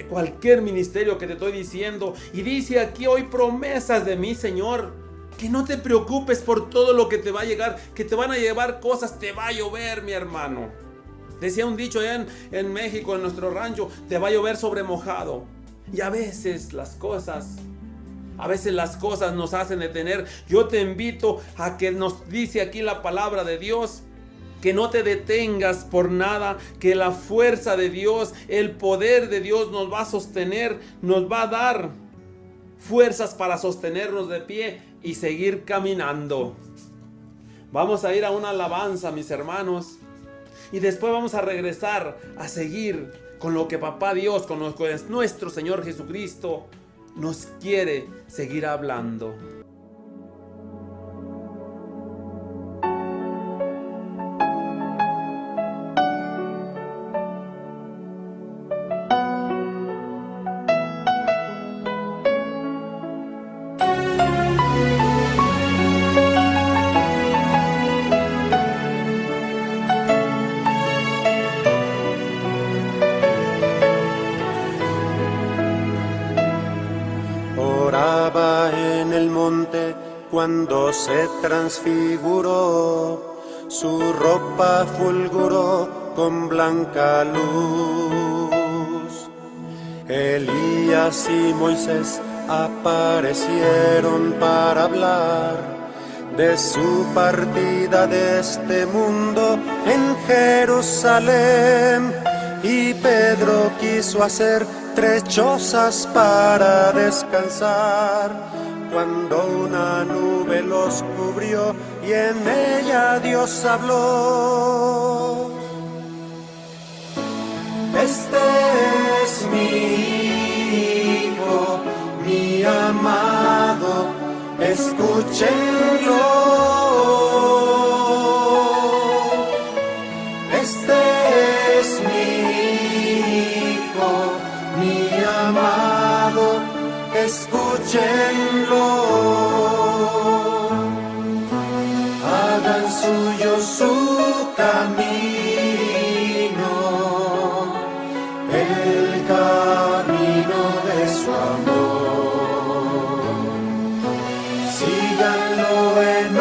S4: cualquier ministerio que te estoy diciendo. Y dice aquí hoy promesas de mi Señor. Que no te preocupes por todo lo que te va a llegar. Que te van a llevar cosas, te va a llover, mi hermano. Decía un dicho allá en México, en nuestro rancho, te va a llover sobre mojado. Y a veces las cosas nos hacen detener. Yo te invito a que nos dice aquí la palabra de Dios, que no te detengas por nada, que la fuerza de Dios, el poder de Dios nos va a sostener, nos va a dar fuerzas para sostenernos de pie y seguir caminando. Vamos a ir a una alabanza, mis hermanos, y después vamos a regresar a seguir con lo que Papá Dios, con nuestro Señor Jesucristo nos quiere seguir hablando.
S3: Cuando se transfiguró, su ropa fulguró con blanca luz. Elías y Moisés aparecieron para hablar de su partida de este mundo en Jerusalén. Y Pedro quiso hacer 3 chozas para descansar, cuando una nube los cubrió y en ella Dios habló. Este es mi Hijo, mi amado, escúchenlo. Este es mi Hijo, mi amado, escúchenlo. Hagan suyo su camino, el camino de su amor. Síganlo en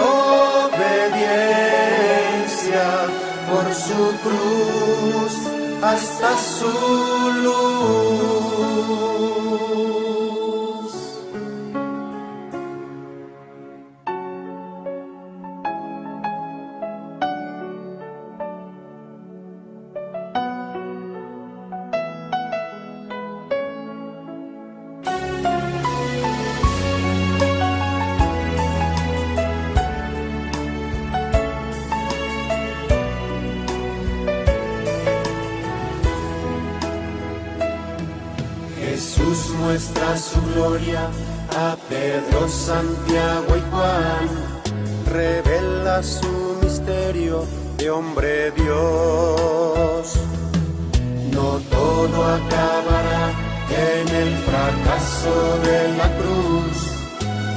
S3: su luz. Jesús muestra su gloria a Pedro, Santiago y Juan, revela su misterio de hombre Dios. No todo acabará en el fracaso de la cruz,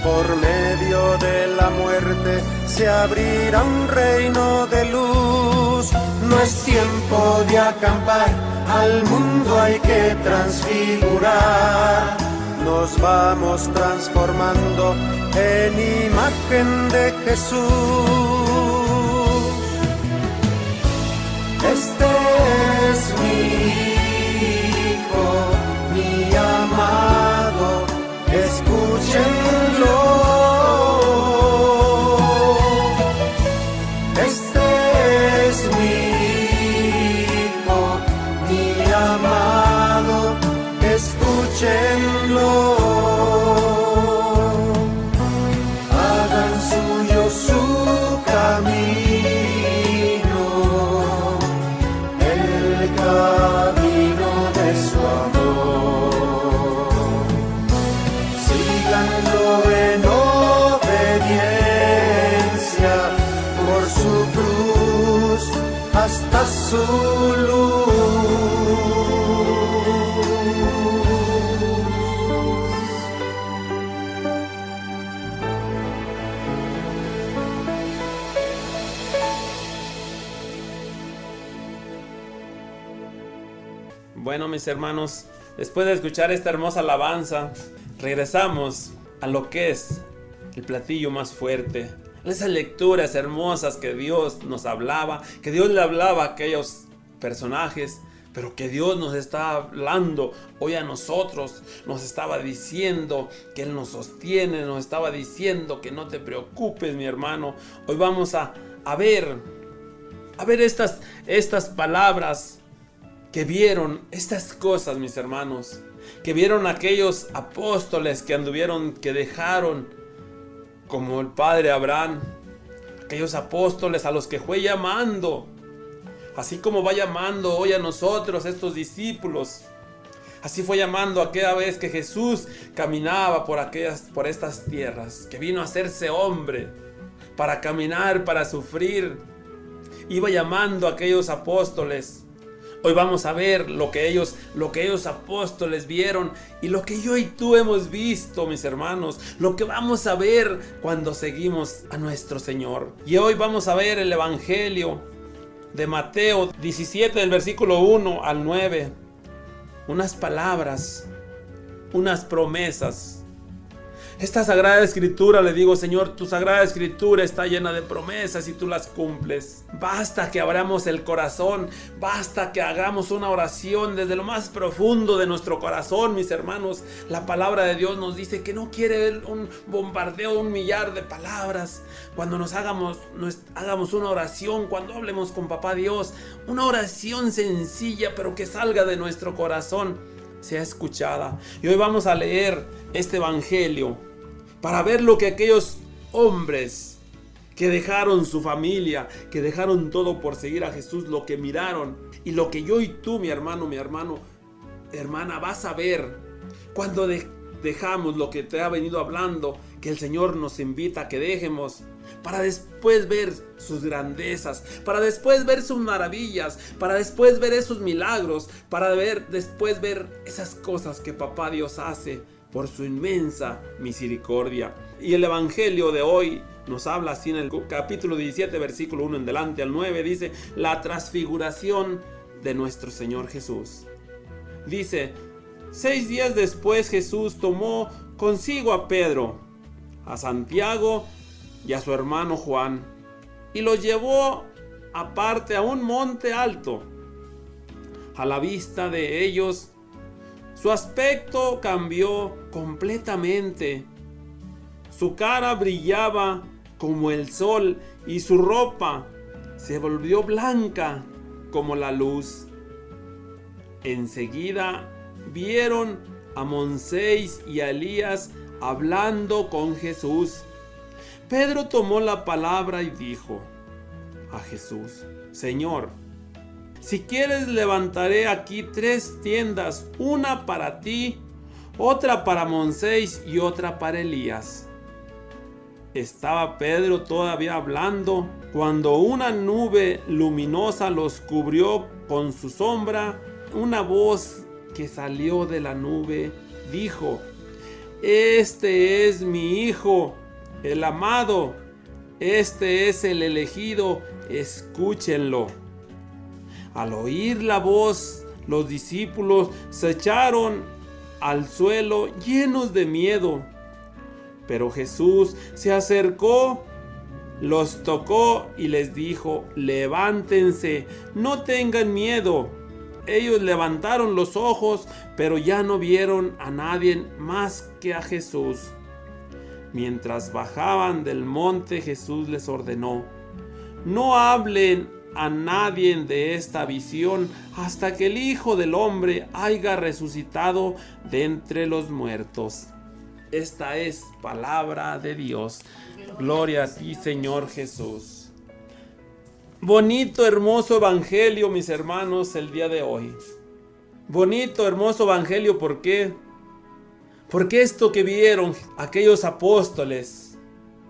S3: por medio de la muerte se abrirá un reino de luz. No es tiempo de acampar, al mundo hay que transfigurar. Nos vamos transformando en imagen de Jesús. Este es mi Hijo, mi amado, escúchenlo. Este es mi Hijo, mi amado, escúchenlo. Hagan suyo su camino, el camino de su amor. Síganlo en obediencia por su cruz hasta su luz.
S4: Bueno, mis hermanos, después de escuchar esta hermosa alabanza, regresamos a lo que es el platillo más fuerte. Esas lecturas hermosas que Dios nos hablaba, que Dios le hablaba a aquellos personajes, pero que Dios nos está hablando hoy a nosotros. Nos estaba diciendo que Él nos sostiene, nos estaba diciendo que no te preocupes, mi hermano. Hoy vamos a ver estas palabras que vieron estas cosas, mis hermanos, que vieron aquellos apóstoles que anduvieron, que dejaron, como el padre Abraham, aquellos apóstoles a los que fue llamando, así como va llamando hoy a nosotros, estos discípulos. Así fue llamando aquella vez que Jesús caminaba por estas tierras, que vino a hacerse hombre, para caminar, para sufrir. Iba llamando a aquellos apóstoles. Hoy vamos a ver lo que ellos apóstoles vieron y lo que yo y tú hemos visto, mis hermanos. Lo que vamos a ver cuando seguimos a nuestro Señor. Y hoy vamos a ver el Evangelio de Mateo 17, del versículo 1 al 9. Unas palabras, unas promesas. Esta Sagrada Escritura, le digo, Señor, tu Sagrada Escritura está llena de promesas y tú las cumples. Basta que abramos el corazón, basta que hagamos una oración desde lo más profundo de nuestro corazón, mis hermanos. La palabra de Dios nos dice que no quiere un bombardeo, un millar de palabras. Cuando hagamos una oración, cuando hablemos con Papá Dios, una oración sencilla pero que salga de nuestro corazón, sea escuchada. Y hoy vamos a leer este Evangelio para ver lo que aquellos hombres que dejaron su familia, que dejaron todo por seguir a Jesús, lo que miraron y lo que yo y tú, mi hermano, hermana, vas a ver cuando dejamos lo que te ha venido hablando, que el Señor nos invita a que dejemos, para después ver sus grandezas, para después ver sus maravillas, para después ver esos milagros, para después ver esas cosas que Papá Dios hace por su inmensa misericordia. Y el Evangelio de hoy nos habla así en el capítulo 17, versículo 1 en delante al 9, dice: la transfiguración de nuestro Señor Jesús. Dice: 6 días después Jesús tomó consigo a Pedro, a Santiago y a su hermano Juan, y los llevó aparte a un monte alto. A la vista de ellos, su aspecto cambió completamente. Su cara brillaba como el sol y su ropa se volvió blanca como la luz. Enseguida vieron a Moisés y a Elías hablando con Jesús. Pedro tomó la palabra y dijo a Jesús: Señor, si quieres levantaré aquí 3 tiendas, una para ti, otra para Moisés y otra para Elías. Estaba Pedro todavía hablando cuando una nube luminosa los cubrió con su sombra. Una voz que salió de la nube dijo: Este es mi Hijo, el amado, este es el elegido, escúchenlo. Al oír la voz, los discípulos se echaron al suelo llenos de miedo. Pero Jesús se acercó, los tocó y les dijo: levántense, no tengan miedo. Ellos levantaron los ojos, pero ya no vieron a nadie más que a Jesús. Mientras bajaban del monte, Jesús les ordenó: no hablen a nadie de esta visión hasta que el Hijo del Hombre haya resucitado de entre los muertos. Esta es palabra de Dios. Gloria a ti, Señor Jesús. Bonito, hermoso evangelio, mis hermanos, el día de hoy. Bonito, hermoso evangelio, ¿por qué? Porque esto que vieron aquellos apóstoles,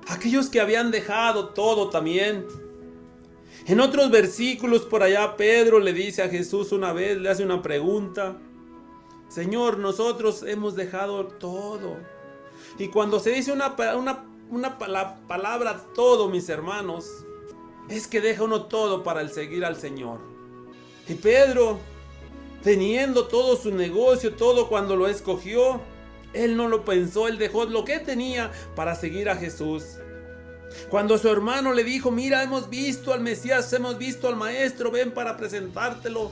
S4: aquellos que habían dejado todo también. En otros versículos por allá, Pedro le dice a Jesús una vez, le hace una pregunta: Señor, nosotros hemos dejado todo. Y cuando se dice una palabra todo, mis hermanos, es que deja uno todo para el seguir al Señor. Y Pedro, teniendo todo su negocio, todo cuando lo escogió, él no lo pensó, él dejó lo que tenía para seguir a Jesús. Cuando su hermano le dijo: mira, hemos visto al Mesías, hemos visto al Maestro, ven para presentártelo.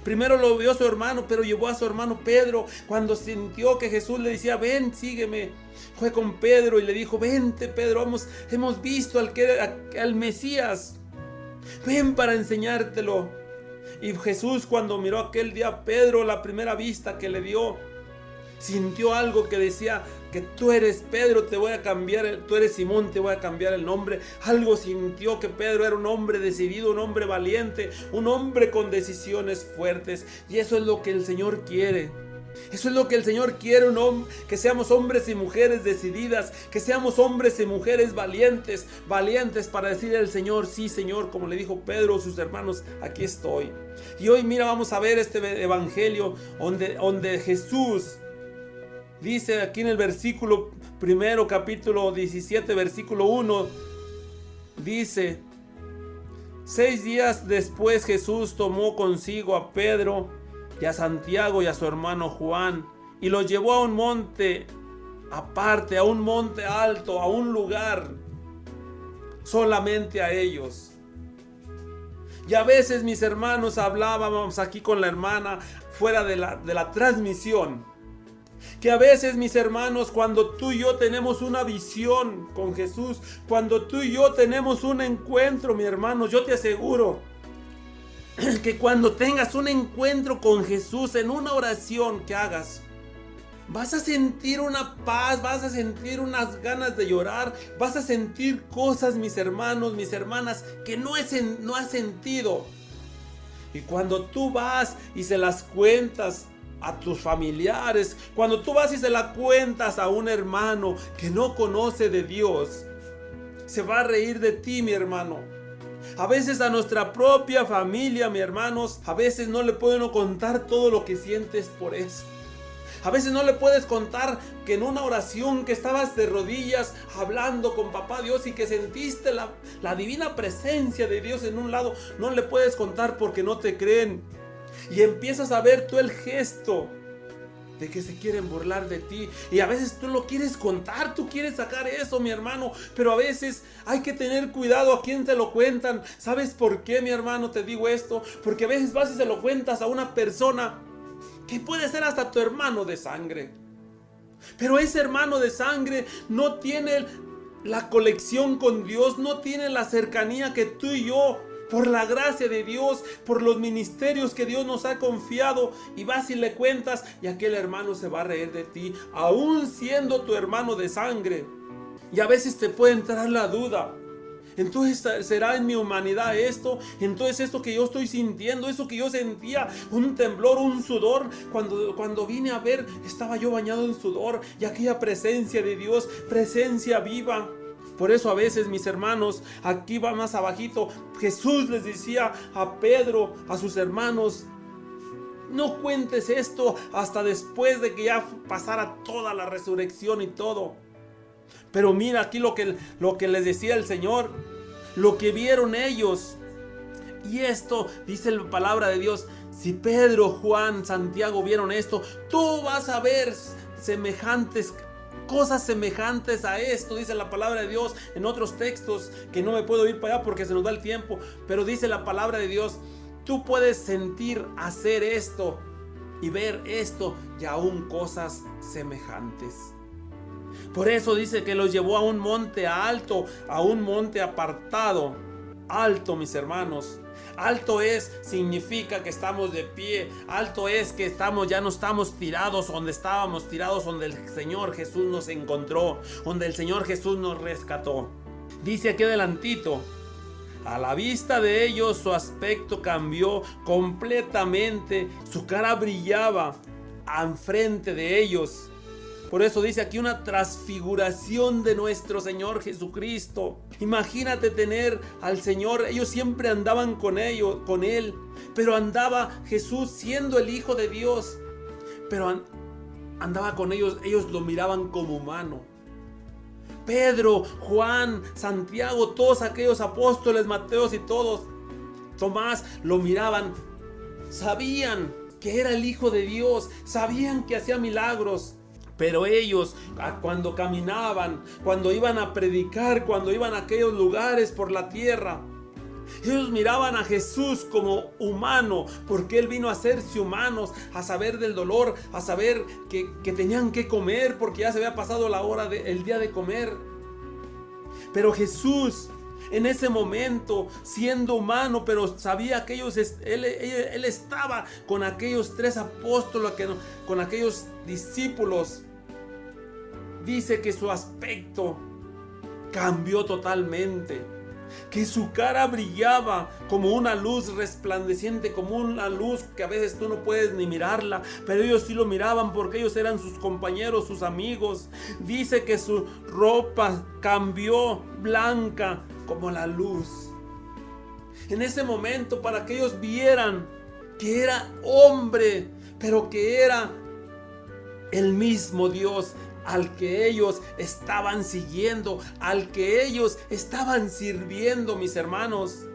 S4: Primero lo vio su hermano, pero llevó a su hermano Pedro. Cuando sintió que Jesús le decía: ven, sígueme, fue con Pedro y le dijo: vente, Pedro, hemos visto al Mesías, ven para enseñártelo. Y Jesús, cuando miró aquel día a Pedro, la primera vista que le dio, sintió algo que decía: que tú eres Pedro, te voy a cambiar, tú eres Simón, te voy a cambiar el nombre. Algo sintió que Pedro era un hombre decidido, un hombre valiente, un hombre con decisiones fuertes. Y eso es lo que el Señor quiere. Eso es lo que el Señor quiere, que seamos hombres y mujeres decididas, que seamos hombres y mujeres valientes para decirle al Señor: sí, Señor, como le dijo Pedro a sus hermanos, aquí estoy. Y hoy, mira, vamos a ver este evangelio donde Jesús dice aquí en el versículo primero, capítulo 17, versículo 1, dice: 6 días después Jesús tomó consigo a Pedro y a Santiago y a su hermano Juan, y los llevó a un monte aparte, a un monte alto, a un lugar solamente a ellos. Y a veces, mis hermanos, hablábamos aquí con la hermana fuera de la transmisión, que a veces, mis hermanos, cuando tú y yo tenemos una visión con Jesús, cuando tú y yo tenemos un encuentro, mi hermano, yo te aseguro que cuando tengas un encuentro con Jesús en una oración que hagas, vas a sentir una paz, vas a sentir unas ganas de llorar, vas a sentir cosas, mis hermanos, mis hermanas, que no has sentido. Y cuando tú vas y se las cuentas a tus familiares, cuando tú vas y se la cuentas a un hermano que no conoce de Dios, se va a reír de ti, mi hermano. A veces a nuestra propia familia, mi hermanos, a veces no le puede uno contar todo lo que sientes por eso. A veces no le puedes contar que en una oración que estabas de rodillas hablando con Papá Dios y que sentiste la divina presencia de Dios en un lado, no le puedes contar porque no te creen. Y empiezas a ver tú el gesto de que se quieren burlar de ti. Y a veces tú lo quieres contar, tú quieres sacar eso, mi hermano, pero a veces hay que tener cuidado a quién te lo cuentan. ¿Sabes por qué, mi hermano, te digo esto? Porque a veces vas y se lo cuentas a una persona que puede ser hasta tu hermano de sangre, pero ese hermano de sangre no tiene la conexión con Dios, no tiene la cercanía que tú y yo, por la gracia de Dios, por los ministerios que Dios nos ha confiado, y vas y le cuentas, y aquel hermano se va a reír de ti, aún siendo tu hermano de sangre. Y a veces te puede entrar la duda: entonces, ¿será en mi humanidad esto? Entonces, esto que yo estoy sintiendo, eso que yo sentía, un temblor, un sudor, cuando vine a ver, estaba yo bañado en sudor, y aquella presencia de Dios, presencia viva. Por eso a veces, mis hermanos, aquí va más abajito, Jesús les decía a Pedro, a sus hermanos: no cuentes esto hasta después de que ya pasara toda la resurrección y todo. Pero mira aquí lo que les decía el Señor, lo que vieron ellos. Y esto dice la palabra de Dios: si Pedro, Juan, Santiago vieron esto, tú vas a ver cosas semejantes a esto, dice la palabra de Dios en otros textos, que no me puedo ir para allá porque se nos da el tiempo, pero dice la palabra de Dios: tú puedes sentir, hacer esto y ver esto, y aún cosas semejantes. Por eso dice que los llevó a un monte alto, a un monte apartado. Alto, mis hermanos. Alto significa que estamos de pie. Alto es que ya no estamos tirados donde estábamos tirados, donde el Señor Jesús nos encontró, donde el Señor Jesús nos rescató. Dice aquí adelantito: a la vista de ellos su aspecto cambió completamente, su cara brillaba enfrente de ellos. Por eso dice aquí una transfiguración de nuestro Señor Jesucristo. Imagínate tener al Señor. Ellos siempre andaban con Él, pero andaba Jesús siendo el Hijo de Dios, pero andaba con ellos. Ellos lo miraban como humano. Pedro, Juan, Santiago, todos aquellos apóstoles, Mateos y todos, Tomás, lo miraban. Sabían que era el Hijo de Dios, sabían que hacía milagros. Pero ellos, cuando caminaban, cuando iban a predicar, cuando iban a aquellos lugares por la tierra, ellos miraban a Jesús como humano, porque Él vino a hacerse humanos, a saber del dolor, a saber que tenían que comer, porque ya se había pasado la hora el día de comer. Pero Jesús, en ese momento, siendo humano, pero sabía que Él estaba con aquellos 3 apóstoles, con aquellos discípulos. Dice que su aspecto cambió totalmente, que su cara brillaba como una luz resplandeciente, como una luz que a veces tú no puedes ni mirarla, pero ellos sí lo miraban porque ellos eran sus compañeros, sus amigos. Dice que su ropa cambió blanca como la luz. En ese momento, para que ellos vieran que era hombre, pero que era el mismo Dios al que ellos estaban siguiendo, al que ellos estaban sirviendo, mis hermanos.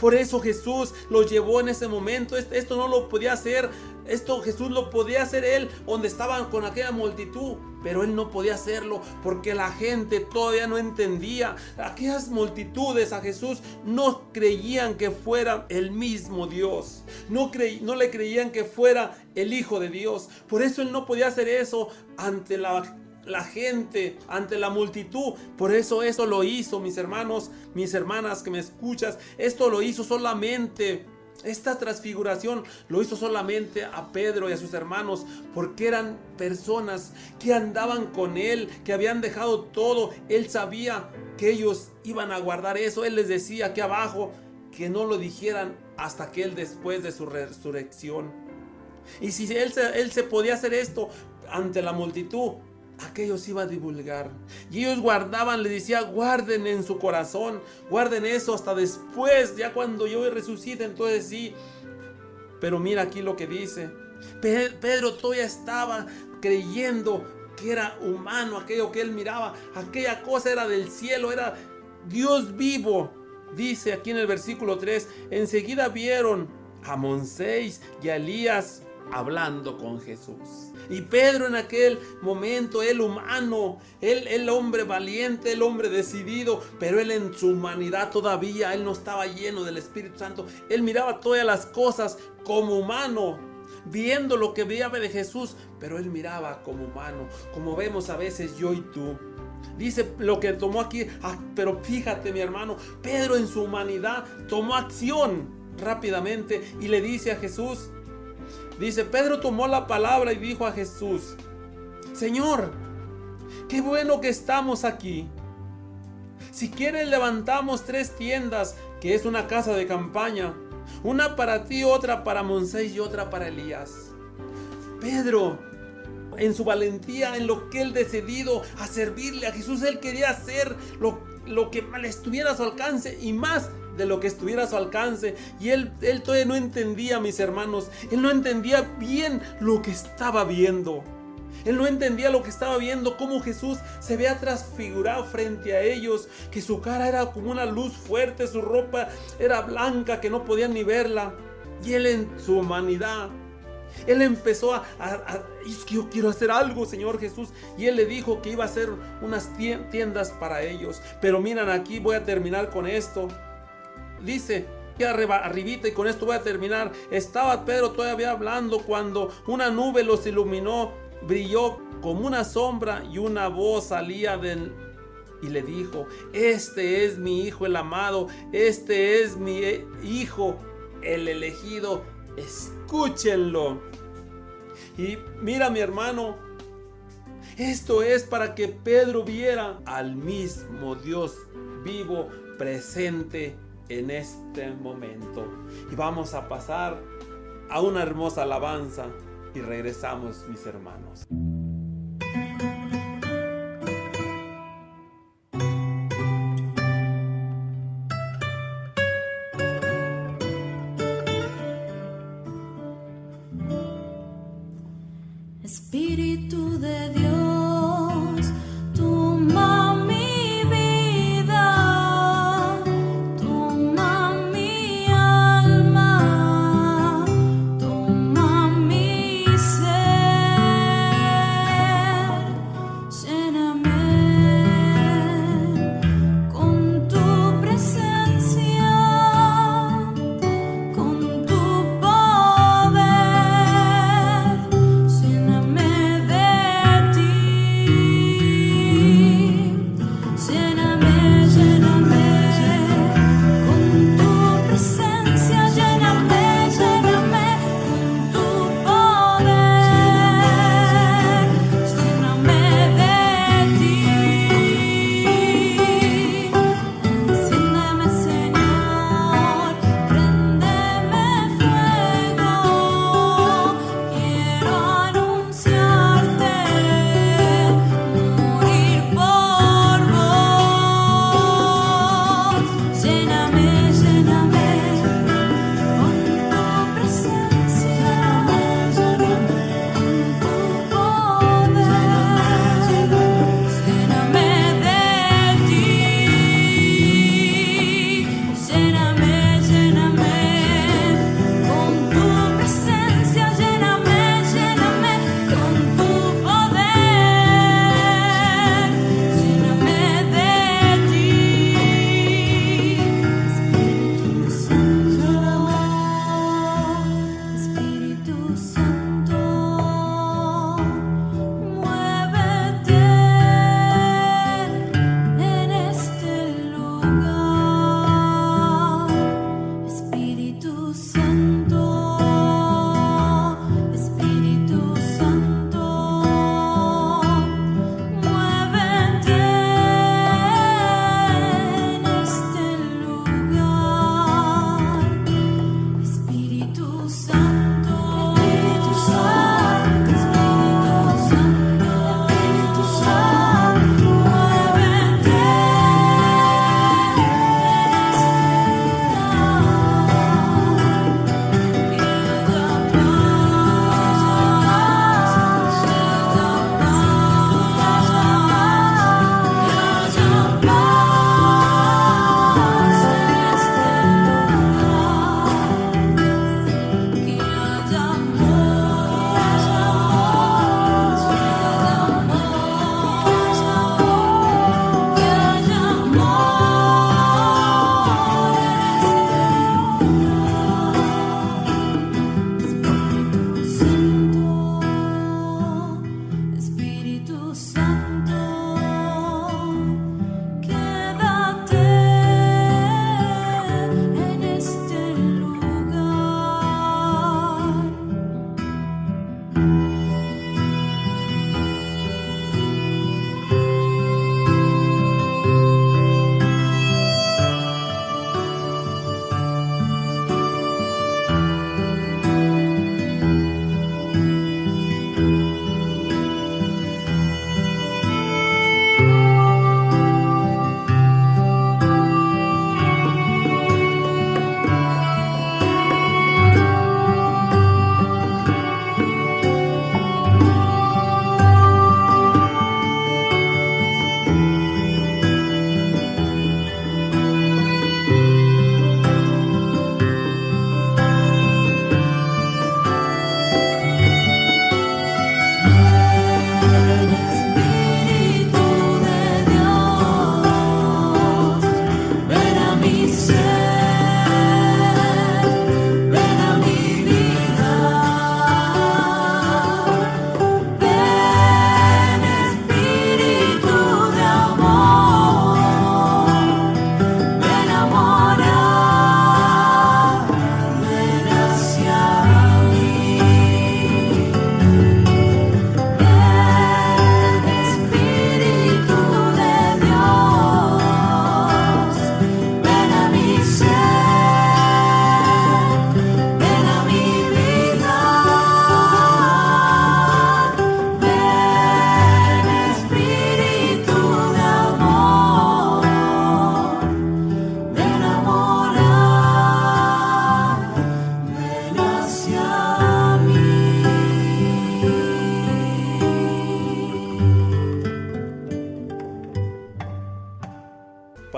S4: Por eso Jesús los llevó en ese momento. Esto no lo podía hacer. Esto Jesús lo podía hacer Él donde estaban con aquella multitud, pero Él no podía hacerlo porque la gente todavía no entendía. Aquellas multitudes a Jesús no creían que fuera el mismo Dios, no le creían que fuera el Hijo de Dios. Por eso Él no podía hacer eso ante la gente, ante la multitud. Por eso lo hizo, mis hermanos, mis hermanas que me escuchas. Esto lo hizo solamente, esta transfiguración lo hizo solamente a Pedro y a sus hermanos, porque eran personas que andaban con Él, que habían dejado todo. Él sabía que ellos iban a guardar eso. Él les decía aquí abajo que no lo dijeran hasta que Él, después de su resurrección. Y si Él se podía hacer esto ante la multitud, aquellos iba a divulgar. Y ellos guardaban, les decía, guarden en su corazón, guarden eso hasta después, ya cuando yo resucite, entonces sí. Pero mira aquí lo que dice. Pedro todavía estaba creyendo que era humano aquello que él miraba. Aquella cosa era del cielo, era Dios vivo. Dice aquí en el versículo 3, enseguida vieron a Moisés y a Elías hablando con Jesús. Y Pedro en aquel momento, él humano, el hombre valiente, el hombre decidido, pero él en su humanidad todavía, él no estaba lleno del Espíritu Santo. Él miraba todas las cosas como humano, viendo lo que veía de Jesús, pero él miraba como humano, como vemos a veces yo y tú. Dice lo que tomó aquí, pero fíjate mi hermano, Pedro en su humanidad tomó acción rápidamente y le dice a Jesús, dice, Pedro tomó la palabra y dijo a Jesús, Señor, qué bueno que estamos aquí. Si quieres levantamos 3 tiendas, que es una casa de campaña, una para ti, otra para Moisés y otra para Elías. Pedro, en su valentía, en lo que él decidido a servirle a Jesús, él quería hacer lo que le estuviera a su alcance y más de lo que estuviera a su alcance. Y él todavía no entendía, mis hermanos, él no entendía bien lo que estaba viendo. Él no entendía lo que estaba viendo, cómo Jesús se veía transfigurado frente a ellos, que su cara era como una luz fuerte, su ropa era blanca que no podían ni verla. Y él en su humanidad, él empezó es que yo quiero hacer algo, Señor Jesús. Y él le dijo que iba a hacer unas tiendas para ellos. Pero miren aquí, voy a terminar con esto. Dice, arribita, y con esto voy a terminar. Estaba Pedro todavía hablando cuando una nube los iluminó, brilló como una sombra y una voz salía y le dijo, este es mi hijo el amado, este es mi hijo el elegido, escúchenlo. Y mira mi hermano, esto es para que Pedro viera al mismo Dios vivo, presente en este momento. Y vamos a pasar a una hermosa alabanza y regresamos, mis hermanos.
S5: Espíritu de Dios, toma mi vida, toma mi alma, toma mi ser, lléname con tu presencia, con tu poder. Lléname de ti.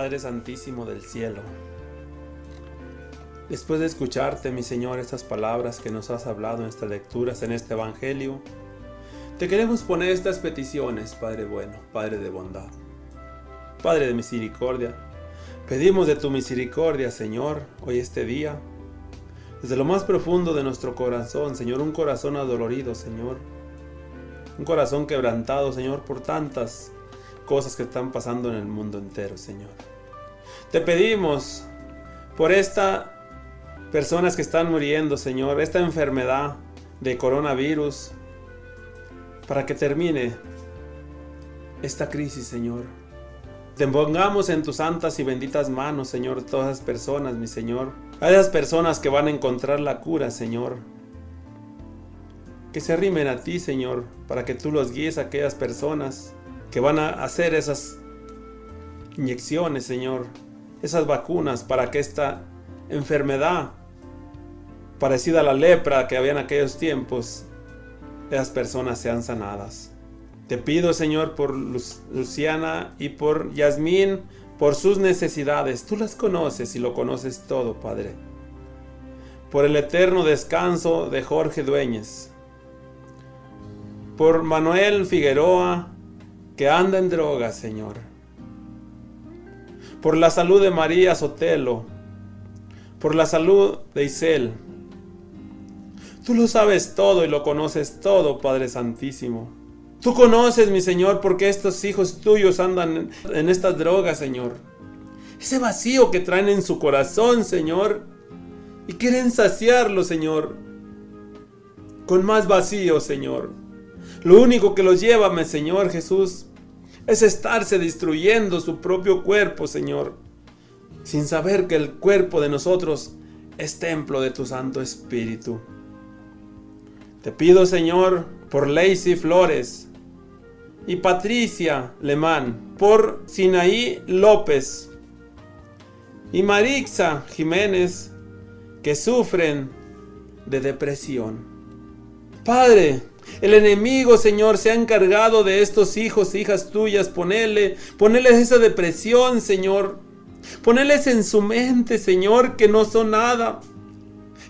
S4: Padre Santísimo del cielo, después de escucharte, mi Señor, estas palabras que nos has hablado en estas lecturas, en este Evangelio, te queremos poner estas peticiones, Padre bueno, Padre de bondad, Padre de misericordia. Pedimos de tu misericordia, Señor, hoy este día, desde lo más profundo de nuestro corazón, Señor, un corazón adolorido, Señor, un corazón quebrantado, Señor, por tantas cosas que están pasando en el mundo entero, Señor. Te pedimos por estas personas que están muriendo, Señor, esta enfermedad de coronavirus, para que termine esta crisis, Señor. Te pongamos en tus santas y benditas manos, Señor, todas las personas, mi Señor. A esas personas que van a encontrar la cura, Señor. Que se arrimen a ti, Señor, para que tú los guíes a aquellas personas que van a hacer esas inyecciones, Señor. Esas vacunas para que esta enfermedad parecida a la lepra que había en aquellos tiempos, esas personas sean sanadas. Te pido, Señor, por Luciana y por Yasmín, por sus necesidades. Tú las conoces y lo conoces todo, Padre. Por el eterno descanso de Jorge Dueñez. Por Manuel Figueroa, que anda en drogas, Señor. Por la salud de María Sotelo. Por la salud de Isel. Tú lo sabes todo y lo conoces todo, Padre Santísimo. Tú conoces, mi Señor, porque estos hijos tuyos andan en estas drogas, Señor. Ese vacío que traen en su corazón, Señor. Y quieren saciarlo, Señor, con más vacío, Señor. Lo único que los lleva, mi Señor Jesús, es estarse destruyendo su propio cuerpo, Señor, sin saber que el cuerpo de nosotros es templo de tu Santo Espíritu. Te pido, Señor, por Lacey Flores y Patricia Lemán, por Sinaí López y Marixa Jiménez, que sufren de depresión. Padre, el enemigo, Señor, se ha encargado de estos hijos e hijas tuyas. Ponele esa depresión, Señor. Poneles en su mente, Señor, que no son nada,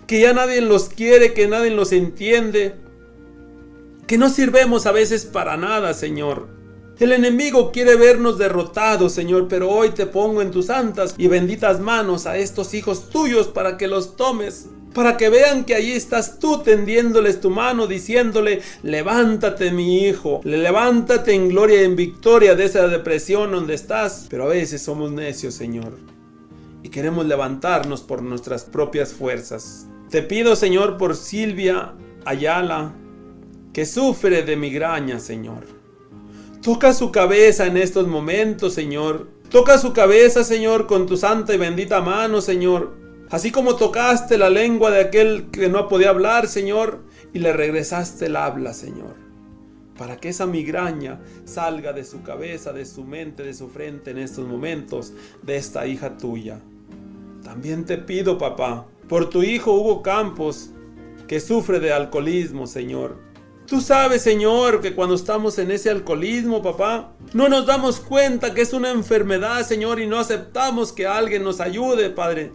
S4: que ya nadie los quiere, que nadie los entiende, que no sirvemos a veces para nada, Señor. El enemigo quiere vernos derrotados, Señor, pero hoy te pongo en tus santas y benditas manos a estos hijos tuyos para que los tomes, para que vean que allí estás tú tendiéndoles tu mano, diciéndole: levántate, mi hijo, levántate en gloria y en victoria de esa depresión donde estás. Pero a veces somos necios, Señor, y queremos levantarnos por nuestras propias fuerzas. Te pido, Señor, por Silvia Ayala, que sufre de migraña, Señor. Toca su cabeza en estos momentos, Señor. Toca su cabeza, Señor, con tu santa y bendita mano, Señor. Así como tocaste la lengua de aquel que no podía hablar, Señor, y le regresaste el habla, Señor, para que esa migraña salga de su cabeza, de su mente, de su frente en estos momentos de esta hija tuya. También te pido, papá, por tu hijo Hugo Campos, que sufre de alcoholismo, Señor. Tú sabes, Señor, que cuando estamos en ese alcoholismo, papá, no nos damos cuenta que es una enfermedad, Señor, y no aceptamos que alguien nos ayude, Padre.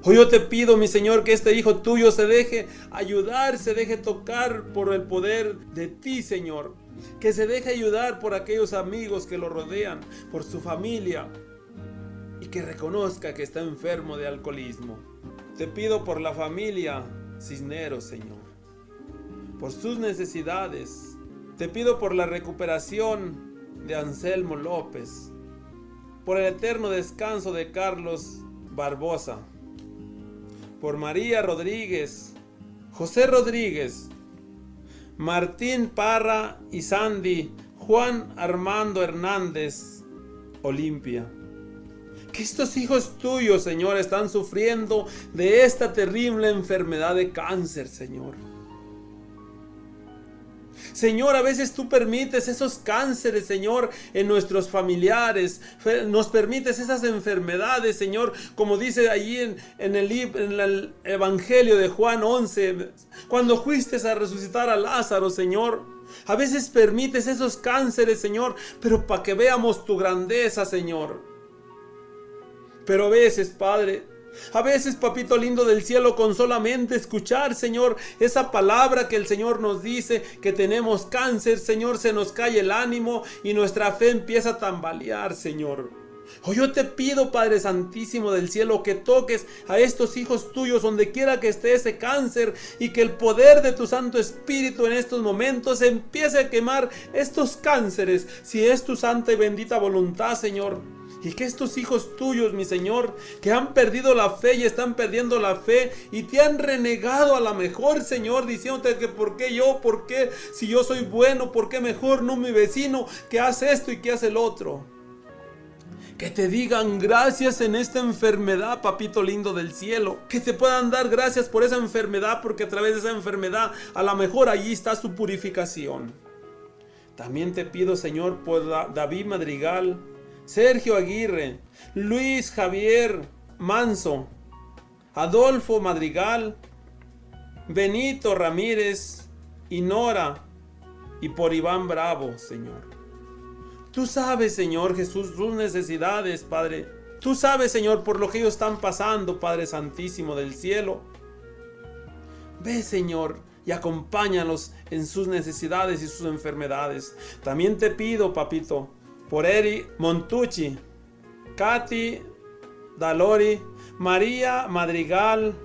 S4: Hoy yo te pido, mi Señor, que este hijo tuyo se deje ayudar, se deje tocar por el poder de ti, Señor. Que se deje ayudar por aquellos amigos que lo rodean, por su familia, y que reconozca que está enfermo de alcoholismo. Te pido por la familia Cisneros, Señor, por sus necesidades. Te pido por la recuperación de Anselmo López, por el eterno descanso de Carlos Barbosa, por María Rodríguez, José Rodríguez, Martín Parra y Sandy, Juan Armando Hernández, Olimpia. Que estos hijos tuyos, Señor, están sufriendo de esta terrible enfermedad de cáncer, Señor. Señor, a veces tú permites esos cánceres, Señor, en nuestros familiares. Nos permites esas enfermedades, Señor, como dice allí en el Evangelio de Juan 11, cuando fuiste a resucitar a Lázaro, Señor. A veces permites esos cánceres, Señor, pero para que veamos tu grandeza, Señor. Pero a veces, Padre, a veces, papito lindo del cielo, con solamente escuchar, Señor, esa palabra que el Señor nos dice que tenemos cáncer, Señor, se nos cae el ánimo y nuestra fe empieza a tambalear, Señor. Hoy yo te pido, Padre Santísimo del cielo, que toques a estos hijos tuyos donde quiera que esté ese cáncer y que el poder de tu Santo Espíritu en estos momentos empiece a quemar estos cánceres, si es tu santa y bendita voluntad, Señor. Y que estos hijos tuyos, mi Señor, que han perdido la fe y están perdiendo la fe y te han renegado a la mejor, Señor, diciéndote que por qué yo, por qué si yo soy bueno, por qué mejor no mi vecino que hace esto y que hace el otro. Que te digan gracias en esta enfermedad, papito lindo del cielo. Que te puedan dar gracias por esa enfermedad, porque a través de esa enfermedad a lo mejor allí está su purificación. También te pido, Señor, por David Madrigal, Sergio Aguirre, Luis Javier Manso, Adolfo Madrigal, Benito Ramírez y Nora, y por Iván Bravo, Señor. Tú sabes, Señor Jesús, sus necesidades, Padre. Tú sabes, Señor, por lo que ellos están pasando, Padre Santísimo del cielo. Ve, Señor, y acompáñalos en sus necesidades y sus enfermedades. También te pido, papito, por Eri Montucci, Katy Dalori, María Madrigal,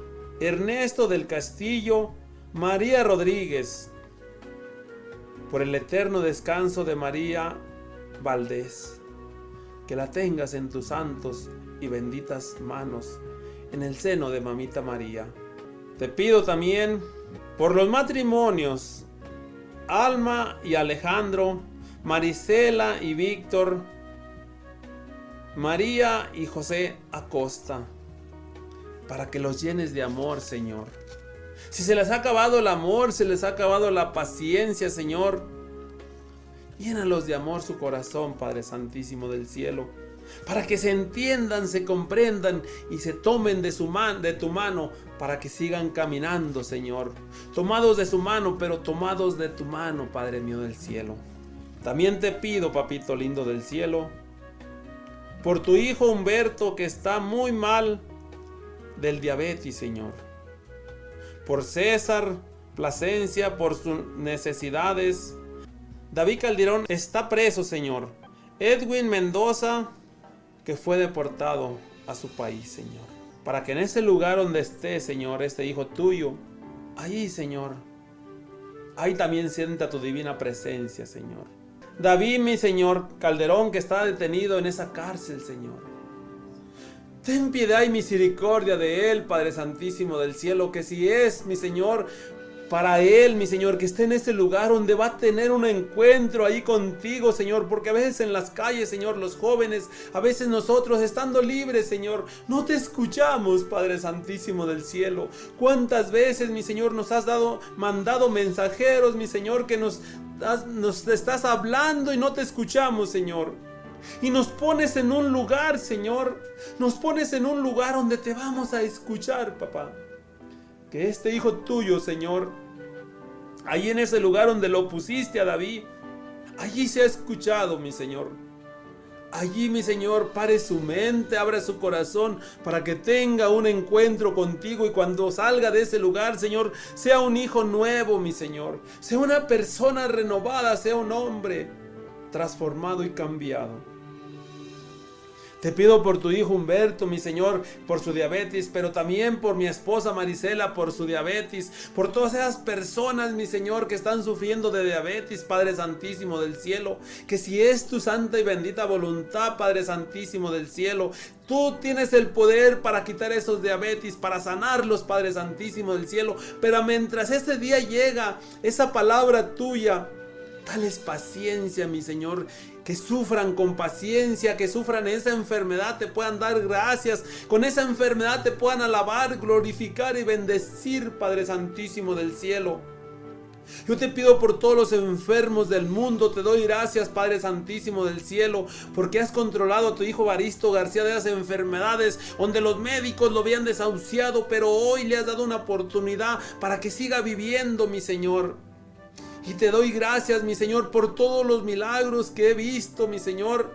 S4: Ernesto del Castillo, María Rodríguez, por el eterno descanso de María Valdés, que la tengas en tus santos y benditas manos, en el seno de Mamita María. Te pido también por los matrimonios, Alma y Alejandro, Marisela y Víctor, María y José Acosta, para que los llenes de amor, Señor. Si se les ha acabado el amor, se les ha acabado la paciencia, Señor, llénalos de amor su corazón, Padre Santísimo del cielo, para que se entiendan, se comprendan y se tomen de tu mano, para que sigan caminando, Señor, tomados de su mano, pero tomados de tu mano, Padre mío del cielo. También te pido, papito lindo del cielo, por tu hijo Humberto, que está muy mal del diabetes, Señor. Por César Plasencia, por sus necesidades. David Calderón está preso, Señor. Edwin Mendoza, que fue deportado a su país, Señor. Para que en ese lugar donde esté, Señor, este hijo tuyo, ahí, Señor, ahí también sienta tu divina presencia, Señor. David, mi Señor, Calderón, que está detenido en esa cárcel, Señor. Ten piedad y misericordia de él, Padre Santísimo del cielo, que si es, mi Señor, para él, mi Señor, que esté en ese lugar donde va a tener un encuentro ahí contigo, Señor, porque a veces en las calles, Señor, los jóvenes, a veces nosotros estando libres, Señor, no te escuchamos, Padre Santísimo del cielo. ¿Cuántas veces, mi Señor, nos has mandado mensajeros, mi Señor, que nos estás hablando y no te escuchamos, Señor? Y nos pones en un lugar, Señor, nos pones en un lugar donde te vamos a escuchar, papá. Que este hijo tuyo, Señor, allí en ese lugar donde lo pusiste a David, allí se ha escuchado, mi Señor. Allí, mi Señor, pare su mente, abra su corazón para que tenga un encuentro contigo y cuando salga de ese lugar, Señor, sea un hijo nuevo, mi Señor. Sea una persona renovada, sea un hombre transformado y cambiado. Te pido por tu hijo Humberto, mi Señor, por su diabetes, pero también por mi esposa Marisela, por su diabetes, por todas esas personas, mi Señor, que están sufriendo de diabetes, Padre Santísimo del cielo, que si es tu santa y bendita voluntad, Padre Santísimo del cielo, tú tienes el poder para quitar esos diabetes, para sanarlos, Padre Santísimo del cielo, pero mientras ese día llega, esa palabra tuya, dales paciencia, mi Señor, que sufran con paciencia, que sufran esa enfermedad, te puedan dar gracias, con esa enfermedad te puedan alabar, glorificar y bendecir, Padre Santísimo del cielo. Yo te pido por todos los enfermos del mundo, te doy gracias, Padre Santísimo del cielo, porque has controlado a tu hijo Baristo García de las enfermedades, donde los médicos lo habían desahuciado, pero hoy le has dado una oportunidad para que siga viviendo, mi Señor. Y te doy gracias, mi Señor, por todos los milagros que he visto, mi Señor.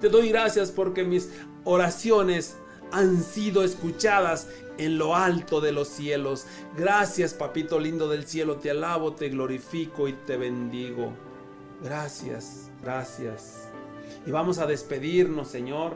S4: Te doy gracias porque mis oraciones han sido escuchadas en lo alto de los cielos. Gracias, papito lindo del cielo, te alabo, te glorifico y te bendigo. Gracias, gracias. Y vamos a despedirnos, Señor,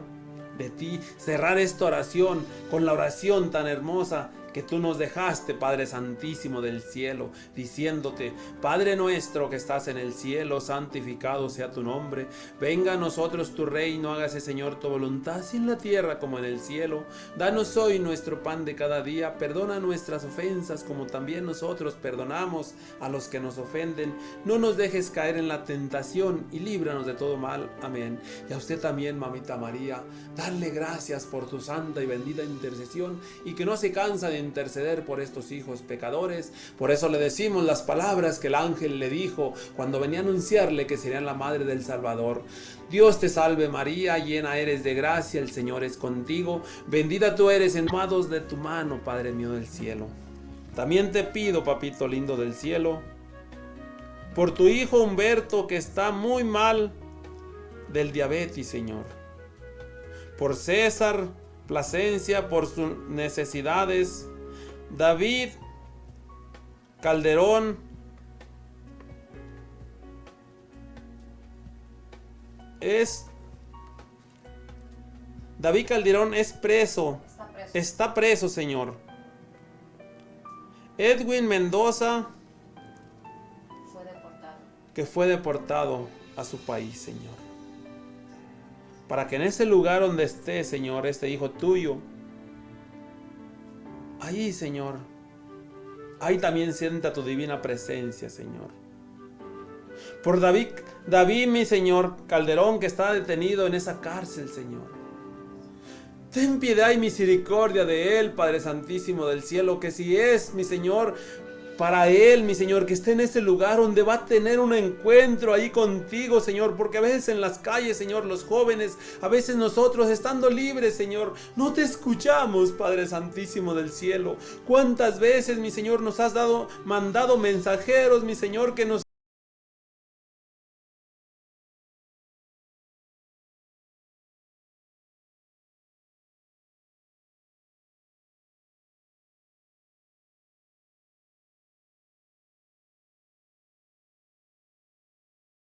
S4: de ti, cerrar esta oración con la oración tan hermosa que tú nos dejaste, Padre Santísimo del cielo, diciéndote: Padre nuestro que estás en el cielo, santificado sea tu nombre, venga a nosotros tu reino, hágase, Señor, tu voluntad, así en la tierra como en el cielo. Danos hoy nuestro pan de cada día, perdona nuestras ofensas como también nosotros perdonamos a los que nos ofenden, no nos dejes caer en la tentación y líbranos de todo mal. Amén. Y a usted también, mamita María, darle gracias por tu santa y bendita intercesión, y que no se cansa de interceder por estos hijos pecadores. Por eso le decimos las palabras que el ángel le dijo cuando venía a anunciarle que sería la madre del Salvador: Dios te salve María, llena eres de gracia, el Señor es contigo, bendita tú eres en tomados de tu mano, Padre mío del cielo. También te pido, papito lindo del cielo, por tu hijo Humberto, que está muy mal del diabetes, Señor, por César Plasencia, por sus necesidades, David Calderón es preso. Está preso, Señor. Edwin Mendoza, que fue deportado a su país, Señor. Para que en ese lugar donde esté, Señor, este hijo tuyo, ahí, Señor, ahí también sienta tu divina presencia, Señor. Por David, mi Señor, Calderón, que está detenido en esa cárcel, Señor. Ten piedad y misericordia de él, Padre Santísimo del cielo, que si es, mi Señor, para él, mi Señor, que esté en ese lugar donde va a tener un encuentro ahí contigo, Señor, porque a veces en las calles, Señor, los jóvenes, a veces nosotros estando libres, Señor, no te escuchamos, Padre Santísimo del cielo. ¿Cuántas veces, mi Señor, nos has mandado mensajeros, mi Señor, que nos